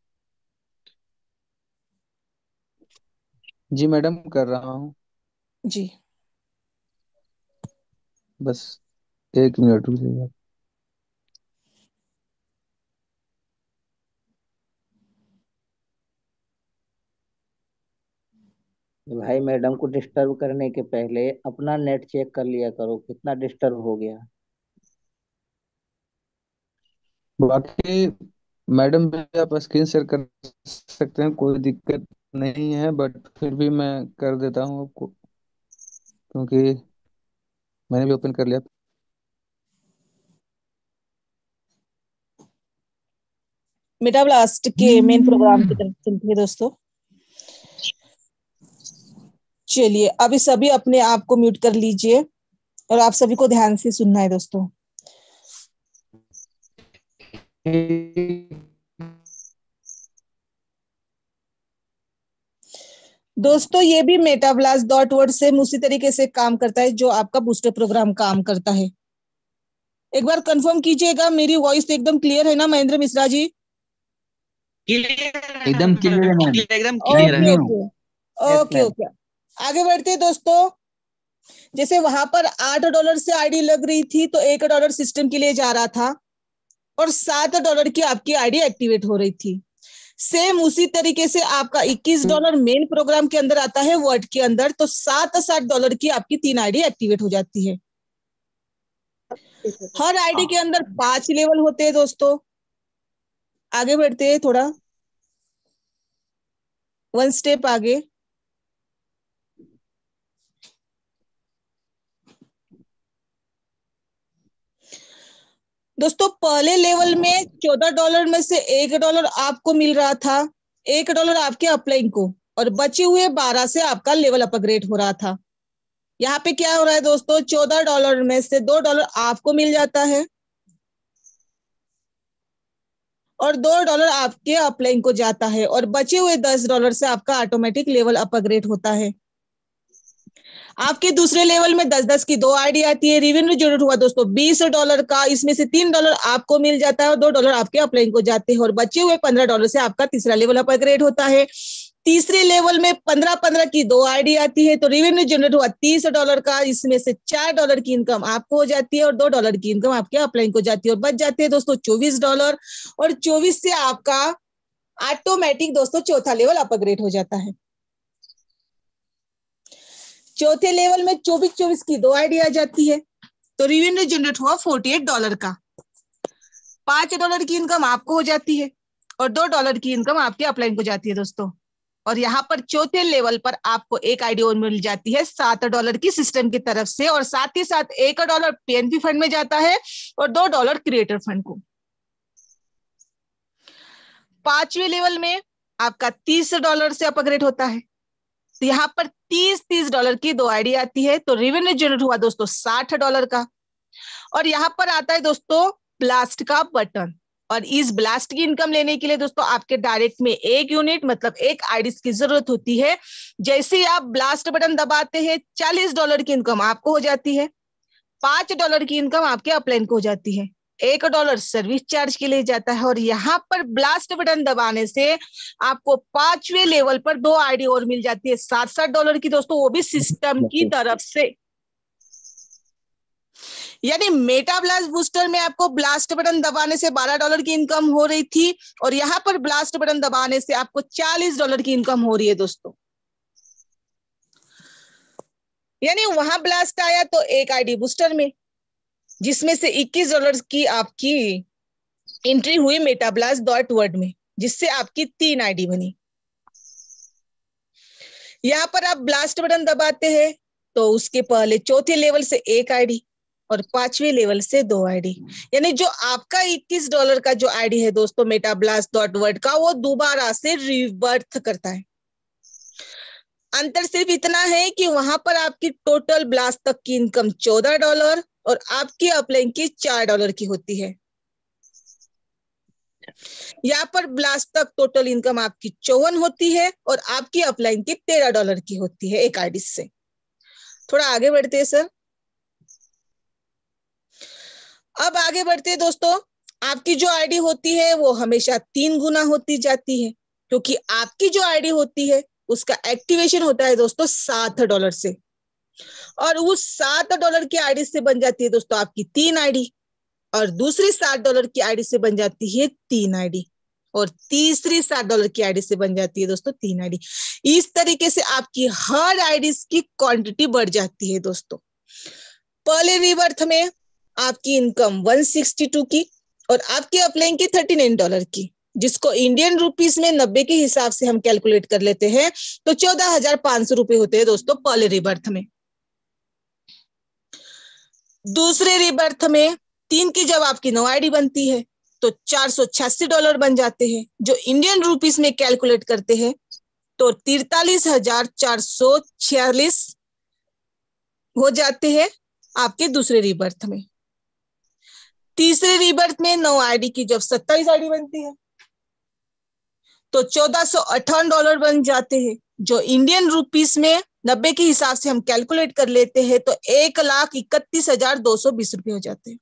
जी मैडम, कर रहा हूँ। जी। बस 1 मिनट रुकिएगा। भाई मैडम को डिस्टर्ब करने के पहले अपना नेट चेक कर लिया करो कितना डिस्टर्ब हो गया। बाकी मैडम भी आप स्क्रीन शेयर कर सकते हैं, कोई दिक्कत नहीं है, बट फिर भी मैं कर देता हूँ आपको, क्योंकि मैंने भी ओपन कर लिया। मेटा ब्लास्ट के मेन प्रोग्राम की तरफ चलते हैं दोस्तों। चलिए अभी सभी अपने आप को म्यूट कर लीजिए और आप सभी को ध्यान से सुनना है दोस्तों। दोस्तों ये भी मेटाब्लास्ट डॉट वर्ड सेम उसी तरीके से काम करता है जो आपका बूस्टर प्रोग्राम काम करता है। एक बार कंफर्म कीजिएगा मेरी वॉइस एकदम क्लियर है ना महेंद्र मिश्रा जी? एकदम क्लियर है मैम। एकदम क्लियर ओके है। Okay yes okay ma'am. Okay आगे बढ़ते हैं दोस्तों। जैसे वहां पर $8 से आईडी लग रही थी तो $1 सिस्टम के लिए जा रहा था और $7 की आपकी आईडी एक्टिवेट हो रही थी। सेम उसी तरीके से आपका $21 मेन प्रोग्राम के अंदर आता है वर्ड के अंदर, तो $7 की आपकी 3 आईडी एक्टिवेट हो जाती है। हर आईडी के अंदर 5 लेवल होते हैं दोस्तों। आगे बढ़ते हैं थोड़ा 1 स्टेप आगे। दोस्तों पहले लेवल में $14 में से $1 आपको मिल रहा था, $1 आपके अपलाइन को, और बचे हुए 12 से आपका लेवल अपग्रेड हो रहा था। यहाँ पे क्या हो रहा है दोस्तों, $14 में से $2 आपको मिल जाता है और $2 आपके अपलाइन को जाता है और बचे हुए $10 से आपका ऑटोमेटिक लेवल अपग्रेड होता है। आपके दूसरे लेवल में 10-10 की 2 आईडी आती है। रेवेन्यू जनरेट हुआ दोस्तों $20 का, इसमें से $3 आपको मिल जाता है और $2 आपके अपलाइन को जाते हैं और बचे हुए $15 से आपका तीसरा लेवल अपग्रेड होता है। तीसरे लेवल में 15-15 की 2 आईडी आती है तो रेवेन्यू जनरेट हुआ $30 का, इसमें से $4 की इनकम आपको हो जाती है और $2 की इनकम आपके अपलाइन को जाती है और बच जाते हैं दोस्तों $24 और 24 से आपका ऑटोमेटिक दोस्तों चौथा लेवल अपग्रेड हो जाता है। चौथे लेवल में 24-24 की 2 आईडी आ जाती है तो रेवेन्यू जनरेट हुआ $48 का, $5 की इनकम आपको हो जाती है और $2 की इनकम आपके अपलाइन को जाती है दोस्तों। और यहाँ पर चौथे लेवल पर आपको एक आईडी और मिल जाती है $7 की सिस्टम की तरफ से और साथ ही साथ $1 पीएनपी फंड में जाता है और $2 क्रिएटर फंड को। पांचवें लेवल में आपका $30 से अपग्रेड होता है तो यहाँ पर $30 की 2 आईडी आती है तो रेवेन्यू जनरेट हुआ दोस्तों $60 का। और यहाँ पर आता है दोस्तों ब्लास्ट का बटन और इस ब्लास्ट की इनकम लेने के लिए दोस्तों आपके डायरेक्ट में 1 यूनिट मतलब 1 आईडी की जरूरत होती है। जैसे ही आप ब्लास्ट बटन दबाते हैं $40 की इनकम आपको हो जाती है, $5 की इनकम आपके अपलाइन को हो जाती है, $1 सर्विस चार्ज के लिए जाता है और यहाँ पर ब्लास्ट बटन दबाने से आपको 5वें लेवल पर 2 आईडी और मिल जाती है $60 की दोस्तों, वो भी सिस्टम की तरफ से। यानी मेटा ब्लास्ट बूस्टर में आपको ब्लास्ट बटन दबाने से $12 की इनकम हो रही थी और यहाँ पर ब्लास्ट बटन दबाने से आपको $40 की इनकम हो रही है दोस्तों। यानी वहां ब्लास्ट आया तो 1 आईडी बूस्टर में जिसमें से $21 की आपकी एंट्री हुई मेटा ब्लास्ट डॉट वर्ड में जिससे आपकी 3 आईडी बनी। यहाँ पर आप ब्लास्ट बटन दबाते हैं तो उसके पहले चौथे लेवल से 1 आईडी और 5वें लेवल से 2 आईडी, यानी जो आपका $21 का जो आईडी है दोस्तों मेटा ब्लास्ट डॉट वर्ड का वो दोबारा से रिबर्थ करता है। अंतर सिर्फ इतना है कि वहां पर आपकी टोटल ब्लास्ट तक की इनकम $14 और आपकी अपलाइन की $4 की होती है। यहाँ पर ब्लास्ट तक टोटल इनकम आपकी 54 होती है और आपकी अपलाइन की $13 की होती है 1 आईडी से। थोड़ा आगे बढ़ते हैं सर। अब आगे बढ़ते हैं दोस्तों, आपकी जो आईडी होती है वो हमेशा 3 गुना होती जाती है क्योंकि आपकी जो आईडी होती है उसका एक्टिवेशन होता है दोस्तों $7 से और उस $7 की आईडी से बन जाती है दोस्तों आपकी 3 आईडी और दूसरी $7 की आईडी से बन जाती है 3 आईडी और तीसरी $7 की आईडी से बन जाती है दोस्तों 3 आईडी। इस तरीके से आपकी हर आईडी की क्वांटिटी बढ़ जाती है दोस्तों। पहले रिबर्थ में आपकी इनकम 162 की और आपके अपलाइन की $39 की, जिसको इंडियन रुपीस में 90 के हिसाब से हम कैलकुलेट कर लेते हैं तो 14,500 रुपए होते हैं दोस्तों पहले रिबर्थ में। दूसरे रिबर्थ में 3 की जब आपकी 9 आईडी बनती है तो $486 बन जाते हैं, जो इंडियन रुपीस में कैलकुलेट करते हैं तो 43,446 हो जाते हैं आपके दूसरे रीबर्थ में। तीसरे रीबर्थ में 9 आईडी की जब 27 आईडी बनती है तो $1458 बन जाते हैं, जो इंडियन रुपीस में 90 के हिसाब से हम कैलकुलेट कर लेते हैं तो 1,31,220 रुपये हो जाते हैं।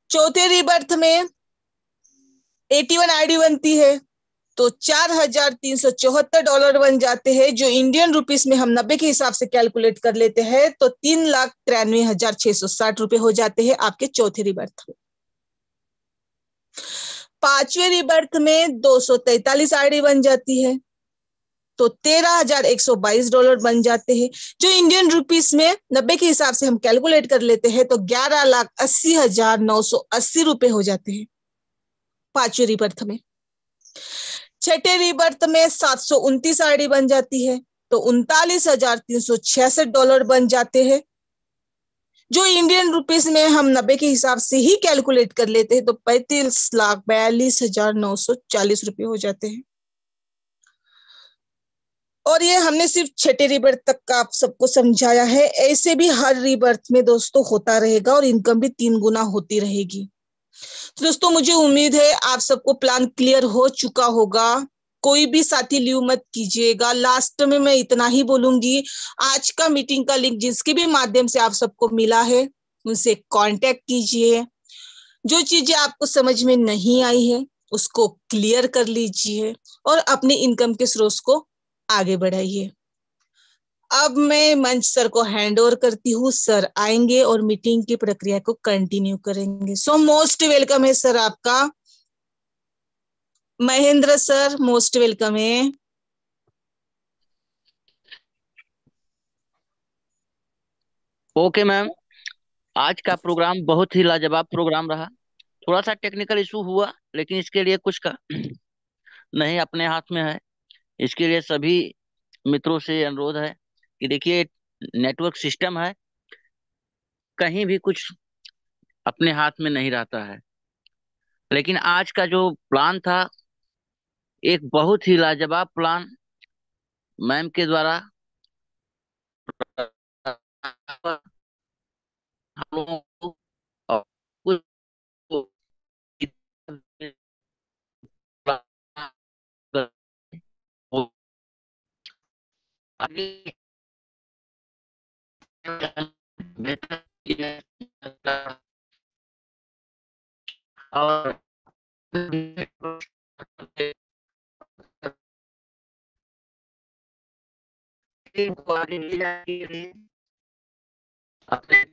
चौथे रीबर्थ में 81 आईडी बनती है तो $4,374 बन जाते हैं, जो इंडियन रुपीस में हम 90 के हिसाब से कैलकुलेट कर लेते हैं तो 3,93,660 रुपये हो जाते हैं आपके चौथे रीबर्थ में। पांचवें रीबर्थ में 243 आईडी बन जाती है तो $13,122 बन जाते हैं, जो इंडियन रुपीस में 90 के हिसाब से हम कैलकुलेट कर लेते हैं तो 11,80,980 रुपये हो जाते हैं पांचवें रीबर्थ में। छठे रीबर्थ में 729 आईडी बन जाती है तो $39,366 बन जाते हैं, जो इंडियन रुपीस में हम 90 के हिसाब से ही कैलकुलेट कर लेते हैं तो 35,42,940 रुपये हो जाते हैं। और ये हमने सिर्फ छठे रीबर्थ तक का आप सबको समझाया है। ऐसे भी हर रीबर्थ में दोस्तों होता रहेगा और इनकम भी 3 गुना होती रहेगी। तो दोस्तों मुझे उम्मीद है आप सबको प्लान क्लियर हो चुका होगा। कोई भी साथी लीव मत कीजिएगा। लास्ट में मैं इतना ही बोलूंगी, आज का मीटिंग का लिंक जिसके भी माध्यम से आप सबको मिला है उनसे कांटेक्ट कीजिए। जो चीजें आपको समझ में नहीं आई है उसको क्लियर कर लीजिए और अपने इनकम के स्रोत को आगे बढ़ाइए। अब मैं मंच सर को हैंड ओवर करती हूँ। सर आएंगे और मीटिंग की प्रक्रिया को कंटिन्यू करेंगे। सो मोस्ट वेलकम है सर आपका। महेंद्र सर मोस्ट वेलकम है। ओके मैम, आज का प्रोग्राम बहुत ही लाजवाब प्रोग्राम रहा। थोड़ा सा टेक्निकल इशू हुआ लेकिन इसके लिए कुछ का नहीं अपने हाथ में है। इसके लिए सभी मित्रों से अनुरोध है कि देखिए, नेटवर्क सिस्टम है, कहीं भी कुछ अपने हाथ में नहीं रहता है। लेकिन आज का जो प्लान था एक बहुत ही लाजवाब प्लान मैम के द्वारा हम लोगों को और कुछ आगे और को आगे ले जाके अपने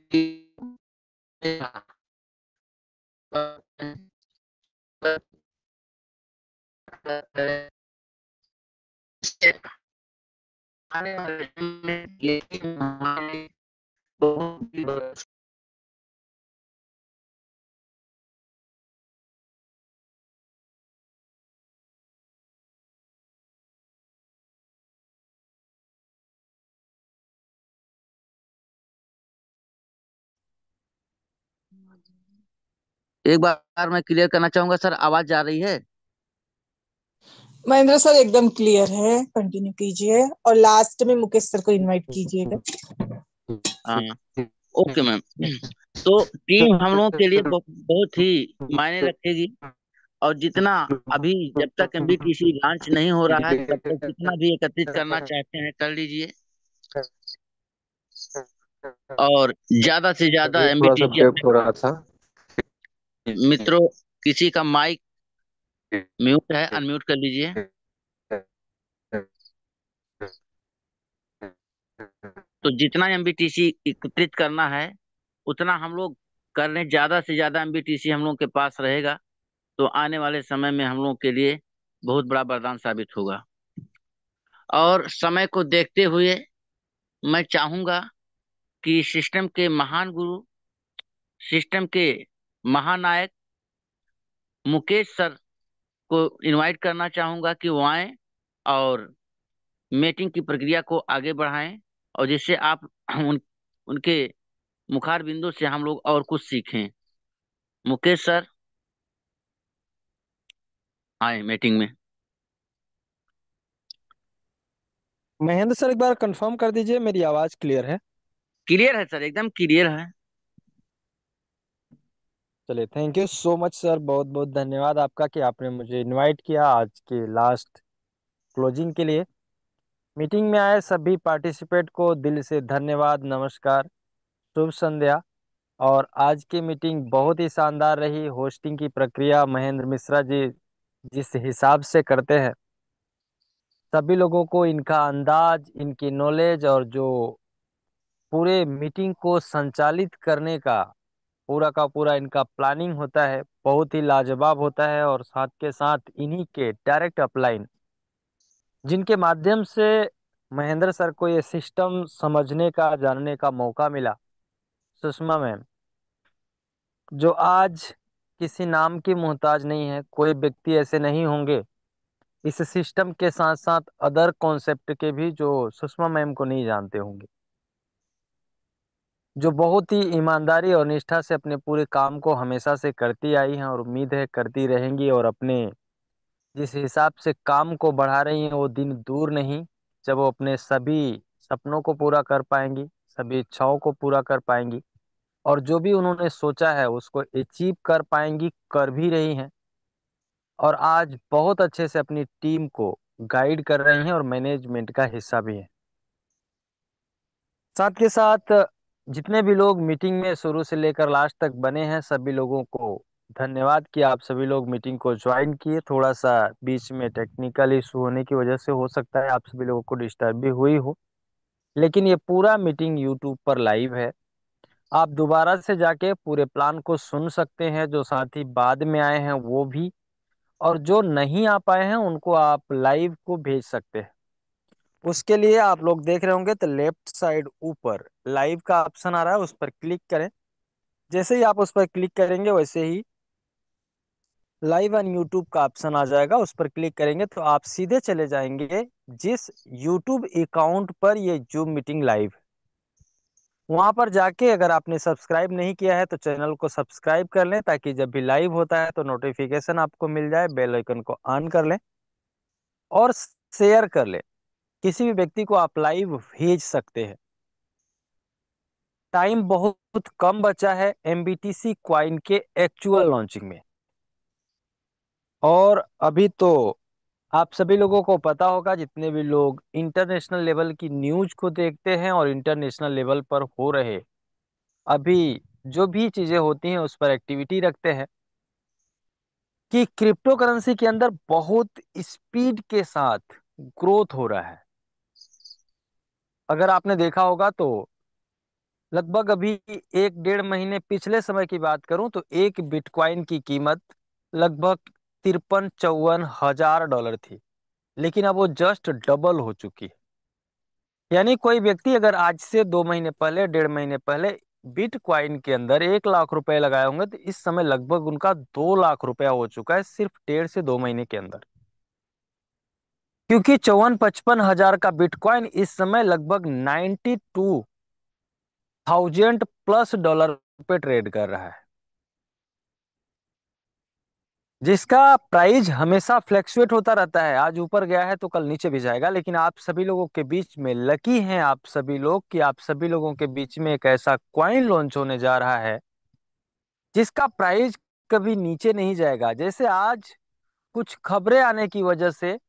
आने वाले समय में ये हमारे बहुत ही बड़ा एक बार मैं क्लियर करना चाहूंगा सर, आवाज जा रही है? महेंद्र सर एकदम क्लियर है, कंटिन्यू कीजिए और लास्ट में मुकेश सर को इनवाइट कीजिएगा। हाँ, ओके मैम। तो टीम हम लोगों के लिए बहुत ही मायने रखेगी और जितना अभी जब तक एमबीटीसी लॉन्च नहीं हो रहा है तब तक जितना भी एकत्रित करना चाहते हैं कर लीजिए और ज्यादा से ज्यादा थोड़ा सा एमबीटीसी ब्रेक हो रहा था। मित्रों, किसी का माइक म्यूट है, अनम्यूट कर लीजिए। तो जितना एमबीटीसी एकत्रित करना है उतना हम लोग कर लें। ज्यादा से ज्यादा एमबीटीसी हम लोग के पास रहेगा तो आने वाले समय में हम लोग के लिए बहुत बड़ा वरदान साबित होगा। और समय को देखते हुए मैं चाहूंगा कि सिस्टम के महान गुरु, सिस्टम के महानायक मुकेश सर को इनवाइट करना चाहूंगा कि वो आए और मीटिंग की प्रक्रिया को आगे बढ़ाएं और जिससे आप उनके मुखार बिंदु से हम लोग और कुछ सीखें। मुकेश सर आए मीटिंग में। महेंद्र सर, एक बार कंफर्म कर दीजिए मेरी आवाज क्लियर है? क्लियर है सर, एकदम क्लियर है। चलिए, thank you so much sir, बहुत बहुत धन्यवाद आपका कि आपने मुझे इनवाइट किया आज के लास्ट क्लोजिंग के लिए। मीटिंग में आए सभी पार्टिसिपेट को दिल से धन्यवाद, नमस्कार, शुभ संध्या। और आज की मीटिंग बहुत ही शानदार रही। होस्टिंग की प्रक्रिया महेंद्र मिश्रा जी जिस हिसाब से करते हैं, सभी लोगों को इनका अंदाज, इनकी नॉलेज और जो पूरे मीटिंग को संचालित करने का पूरा का पूरा इनका प्लानिंग होता है, बहुत ही लाजवाब होता है। और साथ के साथ इन्हीं के डायरेक्ट अपलाइन, जिनके माध्यम से महेंद्र सर को ये सिस्टम समझने का, जानने का मौका मिला, सुषमा मैम, जो आज किसी नाम की मोहताज नहीं है। कोई व्यक्ति ऐसे नहीं होंगे इस सिस्टम के साथ साथ अदर कॉन्सेप्ट के भी जो सुषमा मैम को नहीं जानते होंगे, जो बहुत ही ईमानदारी और निष्ठा से अपने पूरे काम को हमेशा से करती आई हैं और उम्मीद है करती रहेंगी। और अपने जिस हिसाब से काम को बढ़ा रही हैं, वो दिन दूर नहीं जब वो अपने सभी सपनों को पूरा कर पाएंगी, सभी इच्छाओं को पूरा कर पाएंगी, और जो भी उन्होंने सोचा है उसको अचीव कर पाएंगी, कर भी रही हैं। और आज बहुत अच्छे से अपनी टीम को गाइड कर रही हैं और मैनेजमेंट का हिस्सा भी हैं। साथ के साथ जितने भी लोग मीटिंग में शुरू से लेकर लास्ट तक बने हैं, सभी लोगों को धन्यवाद कि आप सभी लोग मीटिंग को ज्वाइन किए। थोड़ा सा बीच में टेक्निकल इशू होने की वजह से हो सकता है आप सभी लोगों को डिस्टर्ब भी हुई हो, लेकिन ये पूरा मीटिंग यूट्यूब पर लाइव है। आप दोबारा से जाके पूरे प्लान को सुन सकते हैं, जो साथी बाद में आए हैं वो भी, और जो नहीं आ पाए हैं उनको आप लाइव को भेज सकते हैं। उसके लिए आप लोग देख रहे होंगे तो लेफ्ट साइड ऊपर लाइव का ऑप्शन आ रहा है, उस पर क्लिक करें। जैसे ही आप उस पर क्लिक करेंगे वैसे ही लाइव ऑन यूट्यूब का ऑप्शन आ जाएगा, उस पर क्लिक करेंगे तो आप सीधे चले जाएंगे जिस यूट्यूब अकाउंट पर ये जूम मीटिंग लाइव है। वहां पर जाके अगर आपने सब्सक्राइब नहीं किया है तो चैनल को सब्सक्राइब कर लें, ताकि जब भी लाइव होता है तो नोटिफिकेशन आपको मिल जाए। बेल आइकन को ऑन कर लें और शेयर कर लें, किसी भी व्यक्ति को आप लाइव भेज सकते हैं। टाइम बहुत कम बचा है एमबीटीसी क्वाइन के एक्चुअल लॉन्चिंग में, और अभी तो आप सभी लोगों को पता होगा, जितने भी लोग इंटरनेशनल लेवल की न्यूज को देखते हैं और इंटरनेशनल लेवल पर हो रहे अभी जो भी चीजें होती हैं उस पर एक्टिविटी रखते हैं, कि क्रिप्टो करेंसी के अंदर बहुत स्पीड के साथ ग्रोथ हो रहा है। अगर आपने देखा होगा तो लगभग अभी 1 डेढ़ महीने पिछले समय की बात करूं तो एक बिटकॉइन की कीमत लगभग 53-54 हजार डॉलर थी, लेकिन अब वो जस्ट डबल हो चुकी है। यानी कोई व्यक्ति अगर आज से 2 महीने पहले, 1.5 महीने पहले बिटकॉइन के अंदर 1 लाख रुपए लगाए होंगे, तो इस समय लगभग उनका 2 लाख रुपया हो चुका है सिर्फ 1.5 से 2 महीने के अंदर। क्योंकि 54-55 हजार का बिटकॉइन इस समय लगभग 92,000+ डॉलर पे ट्रेड कर रहा है, जिसका प्राइस हमेशा फ्लैक्चुएट होता रहता है। आज ऊपर गया है तो कल नीचे भी जाएगा, लेकिन आप सभी लोगों के बीच में लकी हैं आप सभी लोग, कि आप सभी लोगों के बीच में एक ऐसा कॉइन लॉन्च होने जा रहा है जिसका प्राइस कभी नीचे नहीं जाएगा। जैसे आज कुछ खबरें आने की वजह से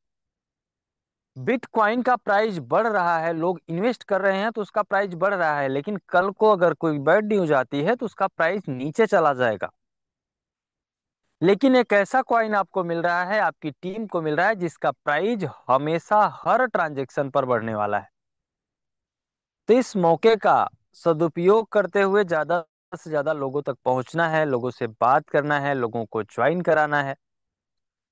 बिटकॉइन का प्राइस बढ़ रहा है, लोग इन्वेस्ट कर रहे हैं तो उसका प्राइस बढ़ रहा है, लेकिन कल को अगर कोई बैड न्यूज आती है तो उसका प्राइस नीचे चला जाएगा। लेकिन एक ऐसा कॉइन आपको मिल रहा है, आपकी टीम को मिल रहा है, जिसका प्राइस हमेशा हर ट्रांजैक्शन पर बढ़ने वाला है। तो इस मौके का सदुपयोग करते हुए ज्यादा से ज्यादा लोगों तक पहुंचना है, लोगों से बात करना है, लोगों को ज्वाइन कराना है,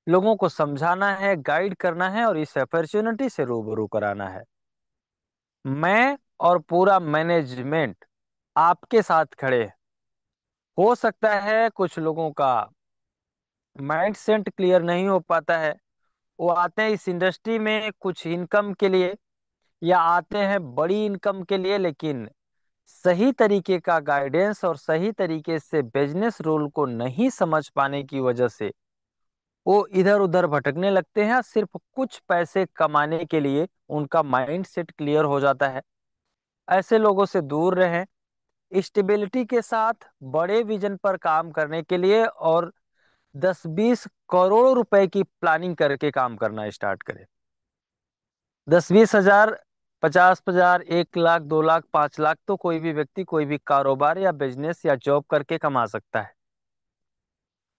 लोगों को समझाना है, गाइड करना है और इस अपॉर्चुनिटी से रूबरू कराना है। मैं और पूरा मैनेजमेंट आपके साथ खड़े हैं। हो सकता है कुछ लोगों का माइंड सेट क्लियर नहीं हो पाता है, वो आते हैं इस इंडस्ट्री में कुछ इनकम के लिए या आते हैं बड़ी इनकम के लिए, लेकिन सही तरीके का गाइडेंस और सही तरीके से बिजनेस रूल को नहीं समझ पाने की वजह से वो इधर उधर भटकने लगते हैं, सिर्फ कुछ पैसे कमाने के लिए उनका माइंड सेट क्लियर हो जाता है। ऐसे लोगों से दूर रहें। स्टेबिलिटी के साथ बड़े विजन पर काम करने के लिए और 10-20 करोड़ रुपए की प्लानिंग करके काम करना स्टार्ट करें। 10-20 हजार, 50,000, 1 लाख, 2 लाख, 5 लाख तो कोई भी व्यक्ति कोई भी कारोबार या बिजनेस या जॉब करके कमा सकता है।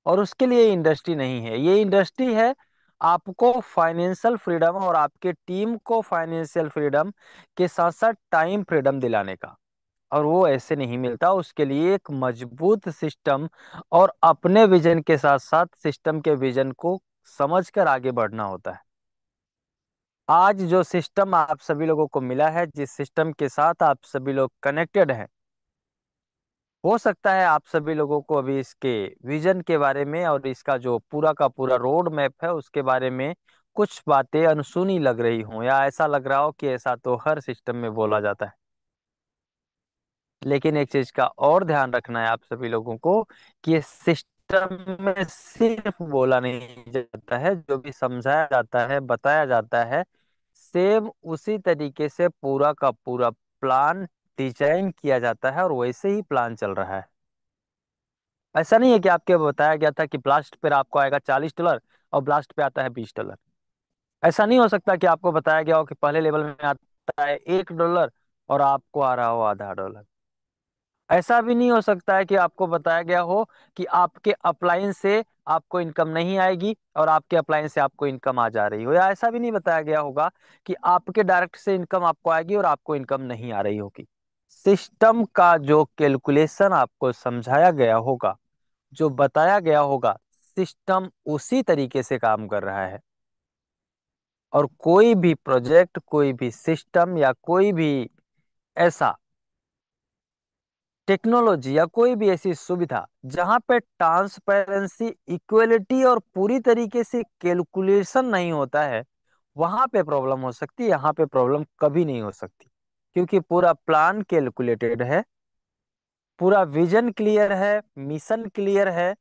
और उसके लिए इंडस्ट्री नहीं है, ये इंडस्ट्री है आपको फाइनेंशियल फ्रीडम और आपके टीम को फाइनेंशियल फ्रीडम के साथ साथ टाइम फ्रीडम दिलाने का। और वो ऐसे नहीं मिलता, उसके लिए एक मजबूत सिस्टम और अपने विजन के साथ साथ सिस्टम के विजन को समझकर आगे बढ़ना होता है। आज जो सिस्टम आप सभी लोगों को मिला है, जिस सिस्टम के साथ आप सभी लोग कनेक्टेड हैं, हो सकता है आप सभी लोगों को अभी इसके विजन के बारे में और इसका जो पूरा का पूरा रोड मैप है उसके बारे में कुछ बातें अनसुनी लग रही हों, या ऐसा लग रहा हो कि ऐसा तो हर सिस्टम में बोला जाता है। लेकिन एक चीज का और ध्यान रखना है आप सभी लोगों को कि ये सिस्टम में सिर्फ बोला नहीं जाता है, जो भी समझाया जाता है, बताया जाता है, सेम उसी तरीके से पूरा का पूरा प्लान डिजाइन किया जाता है और वैसे ही प्लान चल रहा है। ऐसा नहीं है कि आपके बताया गया था कि ब्लास्ट पे आपको आएगा $40 और ब्लास्ट पे आता है $20। ऐसा नहीं हो सकता कि आपको बताया गया हो कि पहले लेवल में आता है $1 और आपको आ रहा हो $0.5। ऐसा भी नहीं हो सकता है कि आपको बताया गया हो कि आपके अप्लायंस से आपको इनकम नहीं आएगी और आपके अप्लायंस से आपको इनकम आ जा रही हो, या ऐसा भी नहीं बताया गया होगा कि आपके डायरेक्ट से इनकम आपको आएगी और आपको इनकम नहीं आ रही होगी। सिस्टम का जो कैलकुलेशन आपको समझाया गया होगा, जो बताया गया होगा, सिस्टम उसी तरीके से काम कर रहा है। और कोई भी प्रोजेक्ट, कोई भी सिस्टम या कोई भी ऐसा टेक्नोलॉजी या कोई भी ऐसी सुविधा जहां पे ट्रांसपेरेंसी, इक्वलिटी और पूरी तरीके से कैलकुलेशन नहीं होता है, वहां पे प्रॉब्लम हो सकती है। यहाँ पे प्रॉब्लम कभी नहीं हो सकती, क्योंकि पूरा प्लान कैलकुलेटेड है, पूरा विजन क्लियर है, मिशन क्लियर है।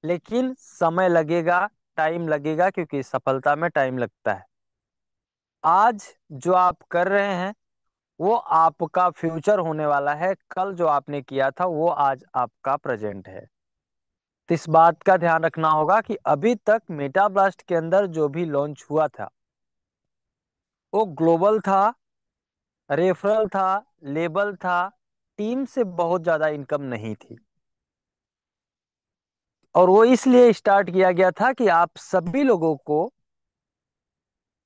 लेकिन समय लगेगा, टाइम लगेगा, क्योंकि सफलता में टाइम लगता है। आज जो आप कर रहे हैं वो आपका फ्यूचर होने वाला है, कल जो आपने किया था वो आज आपका प्रेजेंट है। तो इस बात का ध्यान रखना होगा कि अभी तक मेटा ब्लास्ट के अंदर जो भी लॉन्च हुआ था वो ग्लोबल था, रेफरल था, लेबल था, टीम से बहुत ज्यादा इनकम नहीं थी। और वो इसलिए स्टार्ट किया गया था कि आप सभी लोगों को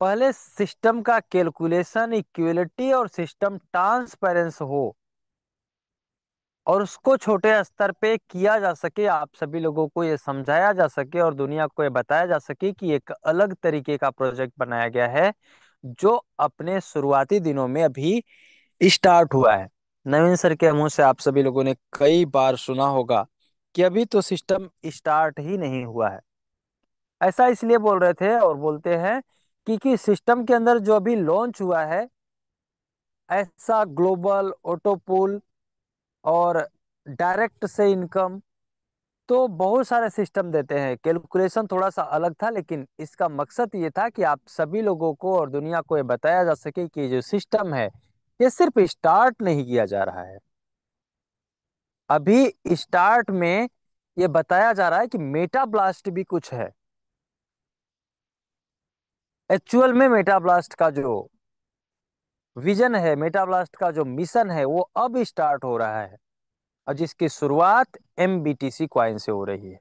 पहले सिस्टम का कैलकुलेशन, इक्विलिटी और सिस्टम ट्रांसपेरेंस हो और उसको छोटे स्तर पे किया जा सके, आप सभी लोगों को ये समझाया जा सके और दुनिया को ये बताया जा सके कि एक अलग तरीके का प्रोजेक्ट बनाया गया है जो अपने शुरुआती दिनों में अभी स्टार्ट हुआ है। नवीन सर के मुंह से आप सभी लोगों ने कई बार सुना होगा कि अभी तो सिस्टम स्टार्ट ही नहीं हुआ है। ऐसा इसलिए बोल रहे थे और बोलते हैं क्योंकि सिस्टम के अंदर जो अभी लॉन्च हुआ है, ऐसा ग्लोबल ऑटोपूल और डायरेक्ट से इनकम, तो बहुत सारे सिस्टम देते हैं। कैलकुलेशन थोड़ा सा अलग था, लेकिन इसका मकसद ये था कि आप सभी लोगों को और दुनिया को ये बताया जा सके कि जो सिस्टम है ये सिर्फ स्टार्ट नहीं किया जा रहा है, अभी स्टार्ट में ये बताया जा रहा है कि मेटा ब्लास्ट भी कुछ है। एक्चुअल में मेटा ब्लास्ट का जो विजन है, मेटा ब्लास्ट का जो मिशन है, वो अब स्टार्ट हो रहा है और जिसकी शुरुआत MBTC कॉइन से हो रही है।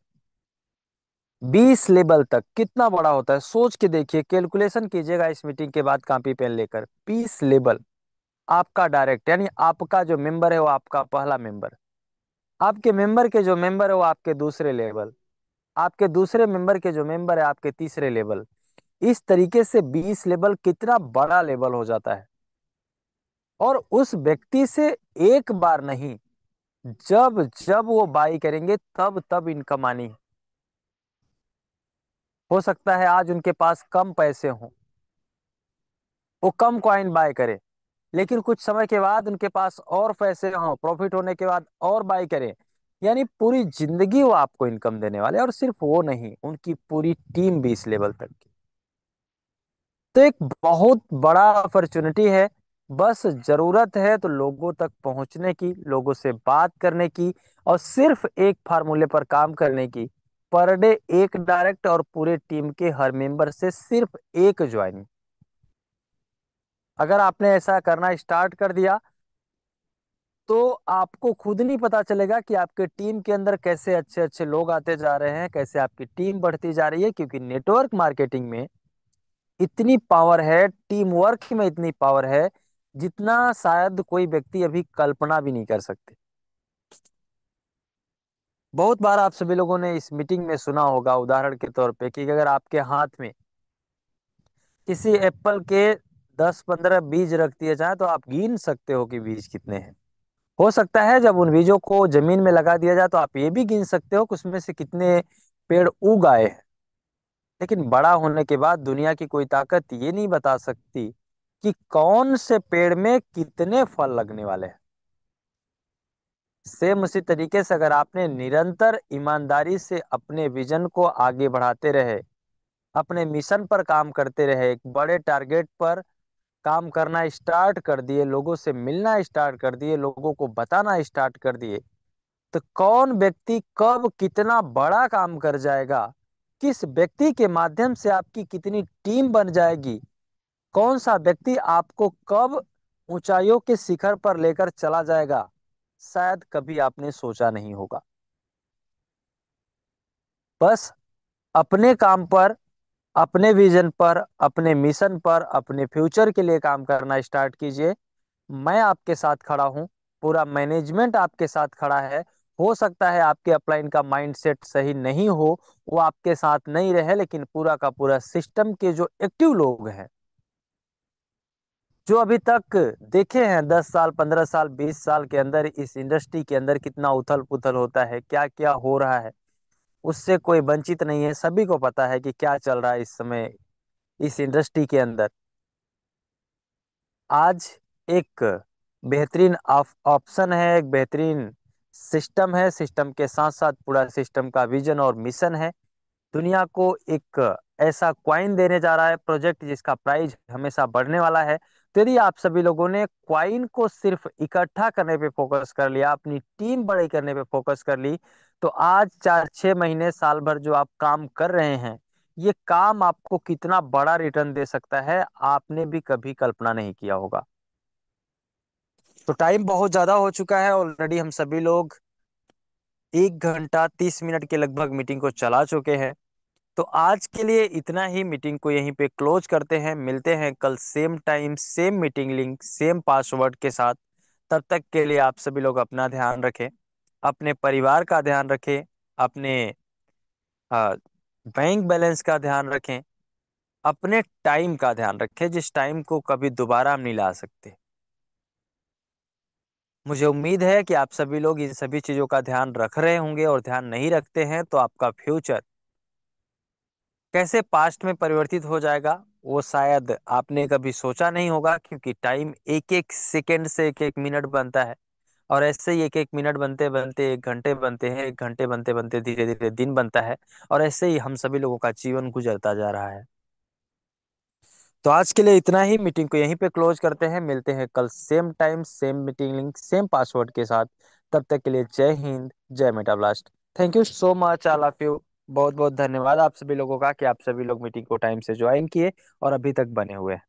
20 लेवल तक कितना बड़ा होता है सोच के देखिए, कैलकुलेशन कीजिएगा इस मीटिंग के बाद कॉपी पेन लेकर। 20 लेवल, आपका डायरेक्ट यानी आपका जो मेंबर है वो आपका पहला मेंबर, आपके मेंबर के जो मेंबर है वो आपके दूसरे लेवल, आपके दूसरे मेंबर के जो मेंबर है आपके तीसरे लेवल। इस तरीके से 20 लेवल कितना बड़ा लेवल हो जाता है। और उस व्यक्ति से एक बार नहीं, जब जब वो बाई करेंगे तब तब इनकम आनी है। हो सकता है आज उनके पास कम पैसे हों, वो कम कॉइन बाय करे, लेकिन कुछ समय के बाद उनके पास और पैसे हों, प्रॉफिट होने के बाद और बाय करें, यानी पूरी जिंदगी वो आपको इनकम देने वाले हैं। और सिर्फ वो नहीं, उनकी पूरी टीम भी इस लेवल तक की। तो एक बहुत बड़ा अपॉर्चुनिटी है। बस जरूरत है तो लोगों तक पहुंचने की, लोगों से बात करने की, और सिर्फ एक फार्मूले पर काम करने की। पर डे एक डायरेक्ट और पूरे टीम के हर मेंबर से सिर्फ एक ज्वाइनिंग। अगर आपने ऐसा करना स्टार्ट कर दिया तो आपको खुद नहीं पता चलेगा कि आपके टीम के अंदर कैसे अच्छे अच्छे लोग आते जा रहे हैं, कैसे आपकी टीम बढ़ती जा रही है। क्योंकि नेटवर्क मार्केटिंग में इतनी पावर है, टीम वर्क में इतनी पावर है, जितना शायद कोई व्यक्ति अभी कल्पना भी नहीं कर सकते। बहुत बार आप सभी लोगों ने इस मीटिंग में सुना होगा उदाहरण के तौर पे कि अगर आपके हाथ में किसी एप्पल के 10 15 बीज रख दिए जाए तो आप गिन सकते हो कि बीज कितने हैं। हो सकता है जब उन बीजों को जमीन में लगा दिया जाए तो आप ये भी गिन सकते हो कि उसमें से कितने पेड़ उग आए हैं। लेकिन बड़ा होने के बाद दुनिया की कोई ताकत ये नहीं बता सकती कि कौन से पेड़ में कितने फल लगने वाले हैं। सेम उसी तरीके से अगर आपने निरंतर ईमानदारी से अपने विजन को आगे बढ़ाते रहे, अपने मिशन पर काम करते रहे, एक बड़े टारगेट पर काम करना स्टार्ट कर दिए, लोगों से मिलना स्टार्ट कर दिए, लोगों को बताना स्टार्ट कर दिए, तो कौन व्यक्ति कब कितना बड़ा काम कर जाएगा, किस व्यक्ति के माध्यम से आपकी कितनी टीम बन जाएगी, कौन सा व्यक्ति आपको कब ऊंचाइयों के शिखर पर लेकर चला जाएगा, शायद कभी आपने सोचा नहीं होगा। बस अपने काम पर, अपने विजन पर, अपने मिशन पर, अपने फ्यूचर के लिए काम करना स्टार्ट कीजिए। मैं आपके साथ खड़ा हूं, पूरा मैनेजमेंट आपके साथ खड़ा है। हो सकता है आपके अपलाइन का माइंडसेट सही नहीं हो, वो आपके साथ नहीं रहे, लेकिन पूरा का पूरा सिस्टम के जो एक्टिव लोग हैं, जो अभी तक देखे हैं 10 साल 15 साल 20 साल के अंदर इस इंडस्ट्री के अंदर कितना उथल पुथल होता है, क्या क्या हो रहा है, उससे कोई वंचित नहीं है। सभी को पता है कि क्या चल रहा है इस समय इस इंडस्ट्री के अंदर। आज एक बेहतरीन ऑप्शन है, एक बेहतरीन सिस्टम है। सिस्टम के साथ साथ पूरा सिस्टम का विजन और मिशन है। दुनिया को एक ऐसा क्वाइन देने जा रहा है प्रोजेक्ट जिसका प्राइस हमेशा बढ़ने वाला है। तो यदि आप सभी लोगों ने क्वाइन को सिर्फ इकट्ठा करने पे फोकस कर लिया, अपनी टीम बड़ी करने पे फोकस कर ली, तो आज 4 6 महीने साल भर जो आप काम कर रहे हैं, ये काम आपको कितना बड़ा रिटर्न दे सकता है आपने भी कभी कल्पना नहीं किया होगा। तो टाइम बहुत ज्यादा हो चुका है, ऑलरेडी हम सभी लोग 1 घंटा 30 मिनट के लगभग मीटिंग को चला चुके हैं। तो आज के लिए इतना ही, मीटिंग को यहीं पे क्लोज करते हैं। मिलते हैं कल same time, same meeting link, same password के साथ। तब तक के लिए आप सभी लोग अपना ध्यान रखें, अपने परिवार का ध्यान रखें, अपने बैंक बैलेंस का ध्यान रखें, अपने टाइम का ध्यान रखें, जिस टाइम को कभी दोबारा हम नहीं ला सकते। मुझे उम्मीद है कि आप सभी लोग इन सभी चीजों का ध्यान रख रहे होंगे, और ध्यान नहीं रखते हैं तो आपका फ्यूचर कैसे पास्ट में परिवर्तित हो जाएगा वो शायद आपने कभी सोचा नहीं होगा। क्योंकि टाइम एक एक सेकेंड से एक एक मिनट बनता है, और ऐसे ही एक एक मिनट बनते बनते 1 घंटे बनते हैं, 1 घंटे बनते बनते धीरे धीरे दिन बनता है, और ऐसे ही हम सभी लोगों का जीवन गुजरता जा रहा है। तो आज के लिए इतना ही, मीटिंग को यहीं पे क्लोज करते हैं। मिलते हैं कल same time, same meeting link, same password के साथ। तब तक के लिए जय हिंद, जय Meta blast. Thank you so much all of you. बहुत बहुत धन्यवाद आप सभी लोगों का कि आप सभी लोग मीटिंग को टाइम से ज्वाइन किए और अभी तक बने हुए हैं।